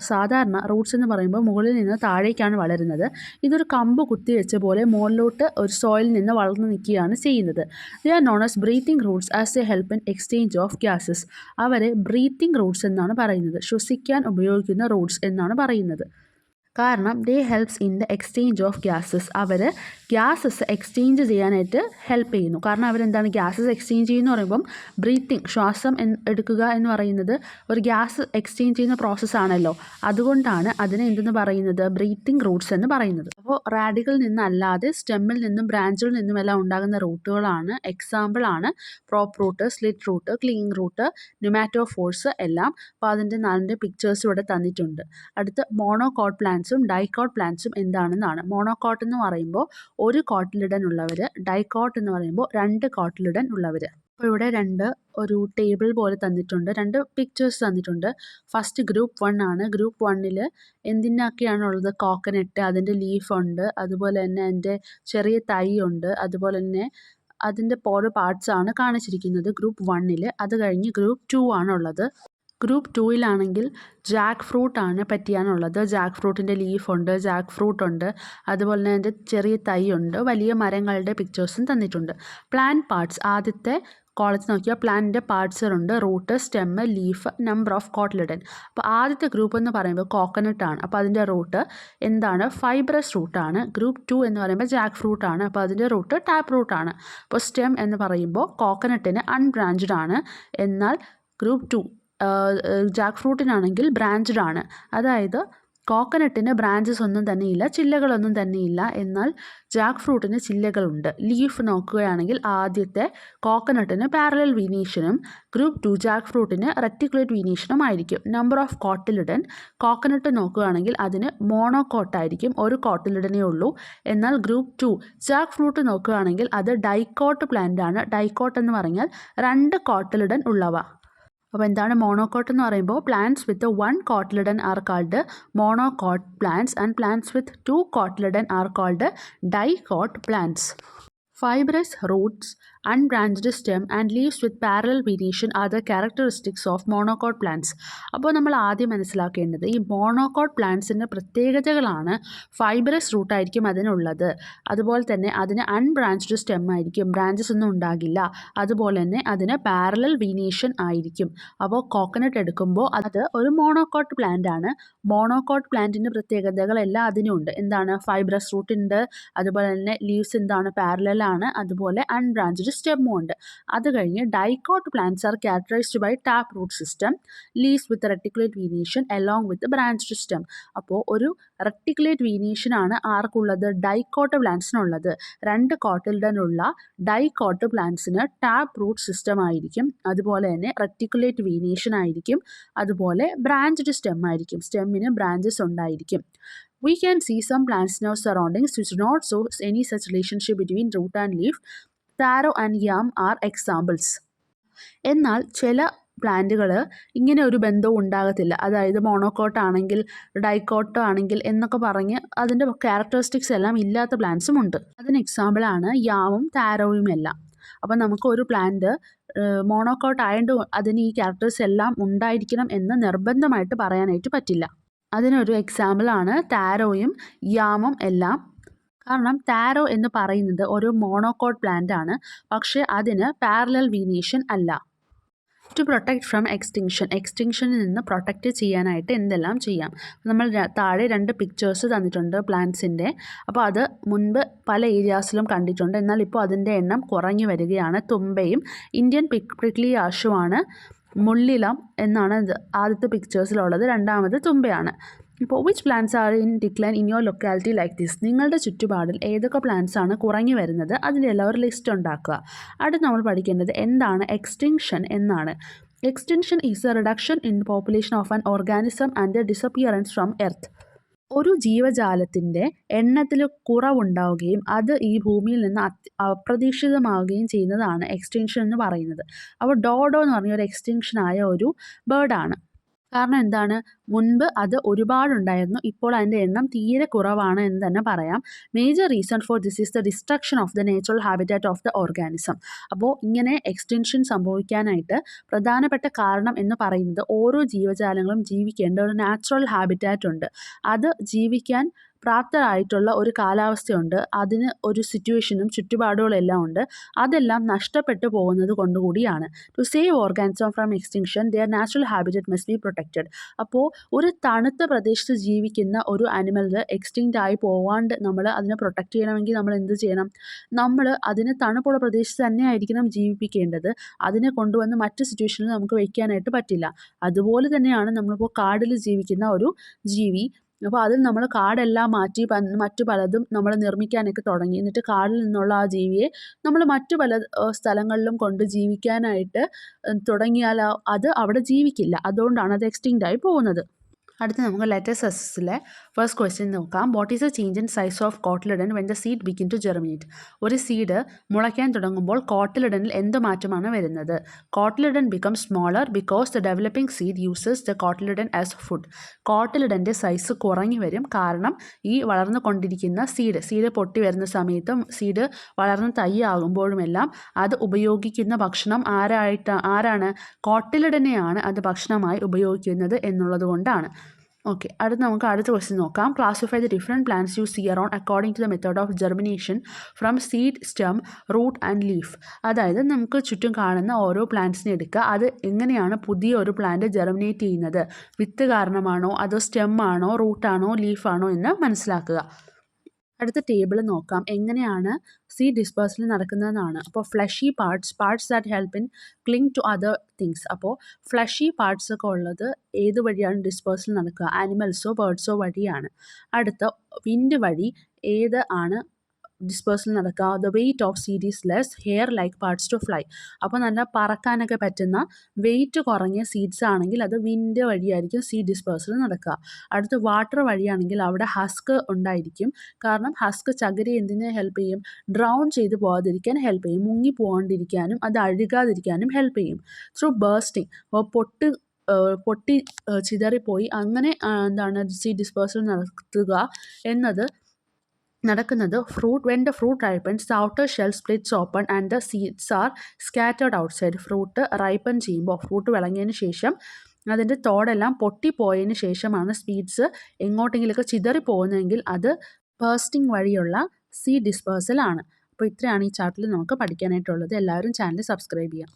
സാധാരണ റൂട്ട്സ് എന്ന് പറയുമ്പോൾ മുകളിൽ നിന്ന് താഴേക്കാണ് വളരുന്നത്. ഇതൊരു കമ്പ് കുത്തിവെച്ച പോലെ മുകളിലോട്ട് ഒരു സോയിൽ നിന്ന് വളർന്നു നിൽക്കുകയാണ് ചെയ്യുന്നത്. They are known as breathing roots as a help in exchange of gases. അവരെ ബ്രീത്തിങ് റൂട്ട്സ് എന്നാണ് പറയുന്നത്. ശ്വസിക്കാൻ ഉപയോഗിക്കുന്ന റൂട്ട്സ് എന്നാണ് പറയുന്നത്. കാരണം they helps in the exchange of gases. അവർ ഗ്യാസസ് എക്സ്ചേഞ്ച് ചെയ്യാനായിട്ട് ഹെൽപ്പ് ചെയ്യുന്നു. കാരണം അവരെന്താണ് ഗ്യാസസ് എക്സ്ചേഞ്ച് ചെയ്യുന്നു പറയുമ്പം ബ്രീത്തിങ്, ശ്വാസം എടുക്കുക എന്ന് പറയുന്നത് ഒരു ഗ്യാസ് എക്സ്ചേഞ്ച് ചെയ്യുന്ന പ്രോസസ്സാണല്ലോ. അതുകൊണ്ടാണ് അതിനെ എന്തെന്ന് പറയുന്നത്, ബ്രീത്തിങ് റൂട്ട്സ് എന്ന് പറയുന്നത്. അപ്പോൾ റാഡിക്കലിൽ നിന്നല്ലാതെ സ്റ്റെമ്മിൽ നിന്നും ബ്രാഞ്ചിൽ നിന്നും എല്ലാം ഉണ്ടാകുന്ന റൂട്ടുകളാണ്. എക്സാമ്പിളാണ് prop root, stilt root, clinging root, pneumatophores എല്ലാം. അപ്പോൾ അതിൻ്റെ 4 പിക്ചേഴ്സ് ഇവിടെ തന്നിട്ടുണ്ട്. അടുത്ത് മോണോകോട്ട് പ്ലാന്റ്സും ഡൈക്കോട്ട് പ്ലാന്റ്സും എന്താണെന്നാണ്. മോണോകോട്ട് എന്ന് പറയുമ്പോൾ ഒരു കോട്ടിലിഡൻ ഉള്ളവർ, ഡൈക്കോട്ട് എന്ന് പറയുമ്പോൾ 2 കോട്ടിലിഡൻ ഉള്ളവർ. അപ്പോൾ ഇവിടെ ഒരു ടേബിൾ പോലെ തന്നിട്ടുണ്ട്, 2 പിക്ചേഴ്സ് തന്നിട്ടുണ്ട്. ഫസ്റ്റ് ഗ്രൂപ്പ് 1 ആണ്. ഗ്രൂപ്പ് 1-ൽ എന്തിനൊക്കെയാണുള്ളത്, കോക്കനട്ട്, അതിൻ്റെ ലീഫുണ്ട്, അതുപോലെ തന്നെ അതിൻ്റെ ചെറിയ തൈ ഉണ്ട്, അതുപോലെ തന്നെ അതിൻ്റെ ഓരോ പാർട്സാണ് കാണിച്ചിരിക്കുന്നത് ഗ്രൂപ്പ് 1-ൽ. അത് കഴിഞ്ഞ് ഗ്രൂപ്പ് 2 ആണുള്ളത്. ഗ്രൂപ്പ് 2-ലാണെങ്കിൽ ജാക്ക് ഫ്രൂട്ടാണ് പറ്റിയാണുള്ളത്. ജാക്ക് ഫ്രൂട്ടിൻ്റെ ലീഫുണ്ട്, ജാക്ക് ഫ്രൂട്ടുണ്ട്, അതുപോലെ തന്നെ അതിൻ്റെ ചെറിയ തൈ ഉണ്ട്, വലിയ മരങ്ങളുടെ പിക്ചേഴ്സും തന്നിട്ടുണ്ട്. പ്ലാന്റ് പാർട്സ്, ആദ്യത്തെ കോളത്തിൽ നോക്കിയാൽ പ്ലാന്റിൻ്റെ പാർട്സുകളുണ്ട്, root, stem, leaf, number of cotyledon. അപ്പോൾ ആദ്യത്തെ ഗ്രൂപ്പ് എന്ന് പറയുമ്പോൾ കോക്കനട്ടാണ്. അപ്പോൾ അതിൻ്റെ റൂട്ട് എന്താണ്, ഫൈബ്രസ് റൂട്ടാണ്. ഗ്രൂപ്പ് 2 എന്ന് പറയുമ്പോൾ ജാക്ക് ഫ്രൂട്ടാണ്. അപ്പോൾ അതിൻ്റെ റൂട്ട് ടാപ്പ് റൂട്ടാണ്. അപ്പോൾ സ്റ്റെം എന്ന് പറയുമ്പോൾ കോക്കനട്ടിന് അൺബ്രാഞ്ച്ഡ് ആണ്. എന്നാൽ ഗ്രൂപ്പ് 2 ജാക്ക് ഫ്രൂട്ടിനാണെങ്കിൽ ബ്രാഞ്ച്ഡ് ആണ്. അതായത് കോക്കനട്ടിന് ബ്രാഞ്ചസ് ഒന്നും തന്നെയില്ല, ചില്ലകളൊന്നും തന്നെയില്ല. എന്നാൽ ജാക്ക് ഫ്രൂട്ടിന് ചില്ലകളുണ്ട്. ലീഫ് നോക്കുകയാണെങ്കിൽ ആദ്യത്തെ കോക്കനട്ടിന് പാരലൽ വീനേഷനും ഗ്രൂപ്പ് 2 ജാക്ക് ഫ്രൂട്ടിന് റെറ്റിക്കുലേറ്റ് വീനേഷനും ആയിരിക്കും. നമ്പർ ഓഫ് കോട്ടിലിഡൻ, കോക്കനട്ട് നോക്കുകയാണെങ്കിൽ അതിന് മോണോകോട്ടായിരിക്കും, ഒരു കോട്ടിലിഡനേ ഉള്ളൂ. എന്നാൽ ഗ്രൂപ്പ് 2 ജാക്ക് ഫ്രൂട്ട് നോക്കുകയാണെങ്കിൽ അത് ഡൈക്കോട്ട് പ്ലാന്റ് ആണ്. ഡൈക്കോട്ട് എന്ന് പറഞ്ഞാൽ 2 കോട്ടിലിഡൻ ഉള്ളവ. അപ്പോൾ എന്താണ് മോണോകോട്ട് എന്ന് പറയുമ്പോൾ plants with 1 cotyledon are called monocot plants and plants with 2 cotyledon are called dicot plants. Fibrous roots, unbranched stem and leaves with parallel venetion are the characteristics of monocot plants. അപ്പോൾ നമ്മൾ ആദ്യം മനസ്സിലാക്കേണ്ടത് ഈ monocot പ്ലാന്റ്സിൻ്റെ പ്രത്യേകതകളാണ്. Fibrous റൂട്ടായിരിക്കും അതിനുള്ളത്, അതുപോലെ തന്നെ അതിന് unbranched stem ആയിരിക്കും, ബ്രാഞ്ചസ് ഒന്നും ഉണ്ടാകില്ല, അതുപോലെ തന്നെ അതിന് പാരലൽ വീനേഷൻ ആയിരിക്കും. അപ്പോൾ കോക്കനട്ട് എടുക്കുമ്പോൾ അത് ഒരു മോണോകോട്ട് പ്ലാന്റ് ആണ്. മോണോകോട്ട് പ്ലാന്റിൻ്റെ പ്രത്യേകതകളെല്ലാം അതിനുണ്ട്. എന്താണ്, ഫൈബ്രസ് റൂട്ട് ഉണ്ട്, അതുപോലെ തന്നെ ലീവ്സ് എന്താണ് പാരലൽ ആണ്, അതുപോലെ അൺബ്രാഞ്ച്ഡ് സ്റ്റെമ്മും ഉണ്ട്. അത് കഴിഞ്ഞ് dicot plants are characterized by tap root system, leaves with reticulate venation along with branched stem. അപ്പോൾ ഒരു റെറ്റിക്കുലേറ്റ് വീനേഷൻ ആണ് ആർക്കുള്ളത്, ഡൈക്കോട്ട് പ്ലാന്റ്സിനുള്ളത്. 2 കോട്ടിലിഡനുള്ള ഡൈക്കോട്ട് പ്ലാന്റ്സിന് ടാപ്പ് റൂട്ട് സിസ്റ്റം ആയിരിക്കും, അതുപോലെ തന്നെ റെറ്റിക്കുലേറ്റ് വീനേഷൻ ആയിരിക്കും, അതുപോലെ ബ്രാഞ്ച്ഡ് സ്റ്റെം ആയിരിക്കും, സ്റ്റെമ്മിന് ബ്രാഞ്ചസ് ഉണ്ടായിരിക്കും. We can see some plants in our surroundings which do not show any such relationship between root and leaf. Taro and yam are examples. എന്നാൽ ചില പ്ലാന്റുകൾ ഇങ്ങനെ ഒരു ബന്ധവും ഉണ്ടാകത്തില്ല. അതായത് മോണോകോട്ട് ആണെങ്കിൽ ഡൈക്കോട്ട് ആണെങ്കിൽ എന്നൊക്കെ പറഞ്ഞ് അതിൻ്റെ ക്യാരക്ടറിസ്റ്റിക്സ് എല്ലാം ഇല്ലാത്ത പ്ലാന്റ്സും ഉണ്ട്. അതിന് എക്സാമ്പിളാണ് യാമും താരോയും എല്ലാം. അപ്പം നമുക്ക് ഒരു പ്ലാന്റ് മോണോകോട്ട് ആയതുകൊണ്ട് അതിന് ഈ ക്യാരക്ടേഴ്സ് എല്ലാം ഉണ്ടായിരിക്കണം എന്ന് നിർബന്ധമായിട്ട് പറയാനായിട്ട് പറ്റില്ല. അതിനൊരു എക്സാമ്പിളാണ് താരോയും യാമും എല്ലാം. കാരണം താരോ എന്ന് പറയുന്നത് ഒരു മോണോകോട്ട് പ്ലാന്റ് ആണ്, പക്ഷേ അതിന് പാരലൽ വീനേഷൻ അല്ല. ടു പ്രൊട്ടക്റ്റ് ഫ്രം എക്സ്റ്റിങ്ഷനിൽ നിന്ന് പ്രൊട്ടക്റ്റ് ചെയ്യാനായിട്ട് എന്തെല്ലാം ചെയ്യാം. നമ്മൾ താഴെ 2 പിക്ചേഴ്സ് തന്നിട്ടുണ്ട് പ്ലാന്റ്സിൻ്റെ. അപ്പോൾ അത് മുൻപ് പല ഏരിയാസിലും കണ്ടിട്ടുണ്ട്, എന്നാൽ ഇപ്പോൾ അതിൻ്റെ എണ്ണം കുറഞ്ഞു വരികയാണ്. തുമ്പയും ഇന്ത്യൻ പ്രിക്ലി ആഷുമാണ്. മുള്ളിലം എന്നാണ് ആദ്യത്തെ പിക്ചേഴ്സിലുള്ളത്, രണ്ടാമത് തുമ്പയാണ്. ഇപ്പോൾ which plants are in decline in your locality like this? നിങ്ങളുടെ ചുറ്റുപാടിൽ ഏതൊക്കെ പ്ലാന്റ്സ് ആണ് കുറഞ്ഞു വരുന്നത്? അതിൻ്റെ എല്ലാം ഒരു ലിസ്റ്റ് ഉണ്ടാക്കുക. അടുത്ത് നമ്മൾ പഠിക്കേണ്ടത് എന്താണ് എക്സ്റ്റിങ്ഷൻ എന്നാണ്. Extinction is A reduction in population of an organism and A disappearance from earth. ഒരു ജീവജാലത്തിൻ്റെ എണ്ണത്തിൽ കുറവുണ്ടാവുകയും അത് ഈ ഭൂമിയിൽ നിന്ന് അപ്രതീക്ഷിതമാവുകയും ചെയ്യുന്നതാണ് എക്സ്റ്റിങ്ഷൻ എന്ന് പറയുന്നത്. അപ്പോൾ ഡോഡോ എന്ന് പറഞ്ഞ ഒരു എക്സ്റ്റിങ്ഷനായ ഒരു ബേർഡാണ്. കാരണം എന്താണ്, മുൻപ് അത് ഒരുപാടുണ്ടായിരുന്നു, ഇപ്പോൾ അതിൻ്റെ എണ്ണം തീരെ കുറവാണ് എന്ന് തന്നെ പറയാം. Major reason for this is the destruction of the natural habitat of the organism. അപ്പോൾ ഇങ്ങനെ എക്സ്റ്റൻഷൻ സംഭവിക്കാനായിട്ട് പ്രധാനപ്പെട്ട കാരണം എന്ന് പറയുന്നത് ഓരോ ജീവജാലങ്ങളും ജീവിക്കേണ്ട ഒരു നാച്ചുറൽ ഹാബിറ്റാറ്റ് ഉണ്ട്. അത് ജീവിക്കാൻ പ്രാപ്തരായിട്ടുള്ള ഒരു കാലാവസ്ഥയുണ്ട്, അതിന് ഒരു സിറ്റുവേഷനും ചുറ്റുപാടുകളും എല്ലാം ഉണ്ട്. അതെല്ലാം നഷ്ടപ്പെട്ടു പോകുന്നത് കൊണ്ടുകൂടിയാണ്. To save organism from extinction their natural habitat must be protected. അപ്പോൾ ഒരു തണുത്ത പ്രദേശത്ത് ജീവിക്കുന്ന ഒരു അനിമൽ എക്സ്റ്റിങ്റ്റ് ആയി പോവാണ്ട് നമ്മൾ അതിനെ പ്രൊട്ടക്റ്റ് ചെയ്യണമെങ്കിൽ നമ്മൾ എന്ത് ചെയ്യണം? നമ്മൾ അതിനെ തണുപ്പുള്ള പ്രദേശത്ത് തന്നെ ആയിരിക്കണം ജീവിപ്പിക്കേണ്ടത്. അതിനെ കൊണ്ടുവന്ന് മറ്റ് സിറ്റുവേഷനിൽ നമുക്ക് വയ്ക്കാനായിട്ട് പറ്റില്ല. അതുപോലെ തന്നെയാണ് നമ്മളിപ്പോൾ കാടിൽ ജീവിക്കുന്ന ഒരു ജീവി. അപ്പോൾ അതിൽ നമ്മൾ കാടെല്ലാം മാറ്റി മറ്റു പലതും നമ്മൾ നിർമ്മിക്കാനൊക്കെ തുടങ്ങി. എന്നിട്ട് കാടിൽ നിന്നുള്ള ആ ജീവിയെ നമ്മൾ മറ്റു പല സ്ഥലങ്ങളിലും കൊണ്ട് ജീവിക്കാനായിട്ട് തുടങ്ങിയാൽ അത് അവിടെ ജീവിക്കില്ല. അതുകൊണ്ടാണ് അത് എക്സ്റ്റിങ്റ്റ് ആയി പോകുന്നത്. അടുത്ത് നമുക്ക് ലെറ്റേഴ്സ് എസ്സിലെ ഫസ്റ്റ് ക്വസ്റ്റ്യൻ നോക്കാം. What is a change in size of cotyledon when the seed begin to germinate? ഒരു സീഡ് മുളയ്ക്കാൻ തുടങ്ങുമ്പോൾ കോട്ടിലിഡനിൽ എന്ത് മാറ്റമാണ് വരുന്നത്? Cotyledon become smaller because the developing seed uses the cotyledon as food. കോട്ടിലിഡൻ്റെ സൈസ് കുറഞ്ഞു വരും, കാരണം ഈ വളർന്നു കൊണ്ടിരിക്കുന്ന സീഡ് പൊട്ടി വരുന്ന സമയത്തും സീഡ് വളർന്ന് തൈയാകുമ്പോഴുമെല്ലാം അത് ഉപയോഗിക്കുന്ന ഭക്ഷണം ആരാണ്? കോട്ടിലിഡനെയാണ് അത് ഭക്ഷണമായി ഉപയോഗിക്കുന്നത് എന്നുള്ളത് കൊണ്ടാണ്. ഓക്കെ, നമുക്ക് അടുത്ത ക്വസ്റ്റ്യൻ നോക്കാം. Classify the different plants you see around according to the method of germination from seed, stem, root and leaf. അതായത് നമുക്ക് ചുറ്റും കാണുന്ന ഓരോ പ്ലാന്റ്സിനെ എടുക്കുക, അത് എങ്ങനെയാണ് പുതിയ ഒരു പ്ലാന്റ് ജെർമിനേറ്റ് ചെയ്യുന്നത്? വിത്ത് കാരണമാണോ, അതോ സ്റ്റെം ആണോ, റൂട്ടാണോ, ലീഫാണോ എന്ന് മനസ്സിലാക്കുക. അടുത്ത ടേബിൾ നോക്കാം, എങ്ങനെയാണ് സീഡ് ഡിസ്പേഴ്സൽ നടക്കുന്നതെന്നാണ്. അപ്പോൾ fleshy parts that help in cling to other things. അപ്പോൾ ഫ്ലഷി പാർട്സ് ഒക്കെ ഉള്ളത് ഏത് വഴിയാണ് ഡിസ്പേഴ്സൽ നടക്കുക? ആനിമൽസോ ബേർഡ്സോ വഴിയാണ്. അടുത്ത വിൻഡ് വഴി ഏത് ആണ് ഡിസ്പേഴ്സൽ നടക്കുക? The weight of seed is less, hair like parts to fly. അപ്പോൾ നല്ല പറക്കാനൊക്കെ പറ്റുന്ന വെയിറ്റ് കുറഞ്ഞ സീഡ്സ് ആണെങ്കിൽ അത് വിൻഡ് വഴിയായിരിക്കും സീഡ് ഡിസ്പേഴ്സൽ നടക്കുക. അടുത്ത് വാട്ടർ വഴിയാണെങ്കിൽ അവിടെ ഹസ്ക് ഉണ്ടായിരിക്കും, കാരണം ഹസ്ക് ചകിരി എന്തിനെ ഹെൽപ്പ് ചെയ്യും? ഡ്രൗൺ ചെയ്ത് പോകാതിരിക്കാൻ ഹെൽപ്പ് ചെയ്യും, മുങ്ങി പോകാണ്ടിരിക്കാനും അത് അഴുകാതിരിക്കാനും ഹെൽപ്പ് ചെയ്യും. ത്രൂ ബേഴ്സ്റ്റിംഗ്, അപ്പോൾ പൊട്ടി ചിതറിപ്പോയി അങ്ങനെ സീഡ് ഡിസ്പേഴ്സൽ നടക്കുന്നത് fruit. When the fruit ripens, the outer shell splits open and the seeds are scattered outside. Fruit ripen ചെയ്യുമ്പോൾ, ഫ്രൂട്ട് വിളങ്ങിയതിന് ശേഷം അതിൻ്റെ തോടെല്ലാം പൊട്ടിപ്പോയതിന് ശേഷമാണ് സീഡ്സ് എങ്ങോട്ടെങ്കിലൊക്കെ ചിതറി പോകുന്നതെങ്കിൽ അത് ബേഴ്സ്റ്റിംഗ് വഴിയുള്ള സീഡ് ഡിസ്പേഴ്സൽ ആണ്. അപ്പോൾ ഇത്രയാണ് ഈ ചാപ്റ്ററിൽ നമുക്ക് പഠിക്കാനായിട്ടുള്ളത്. എല്ലാവരും ചാനൽ സബ്സ്ക്രൈബ് ചെയ്യാം.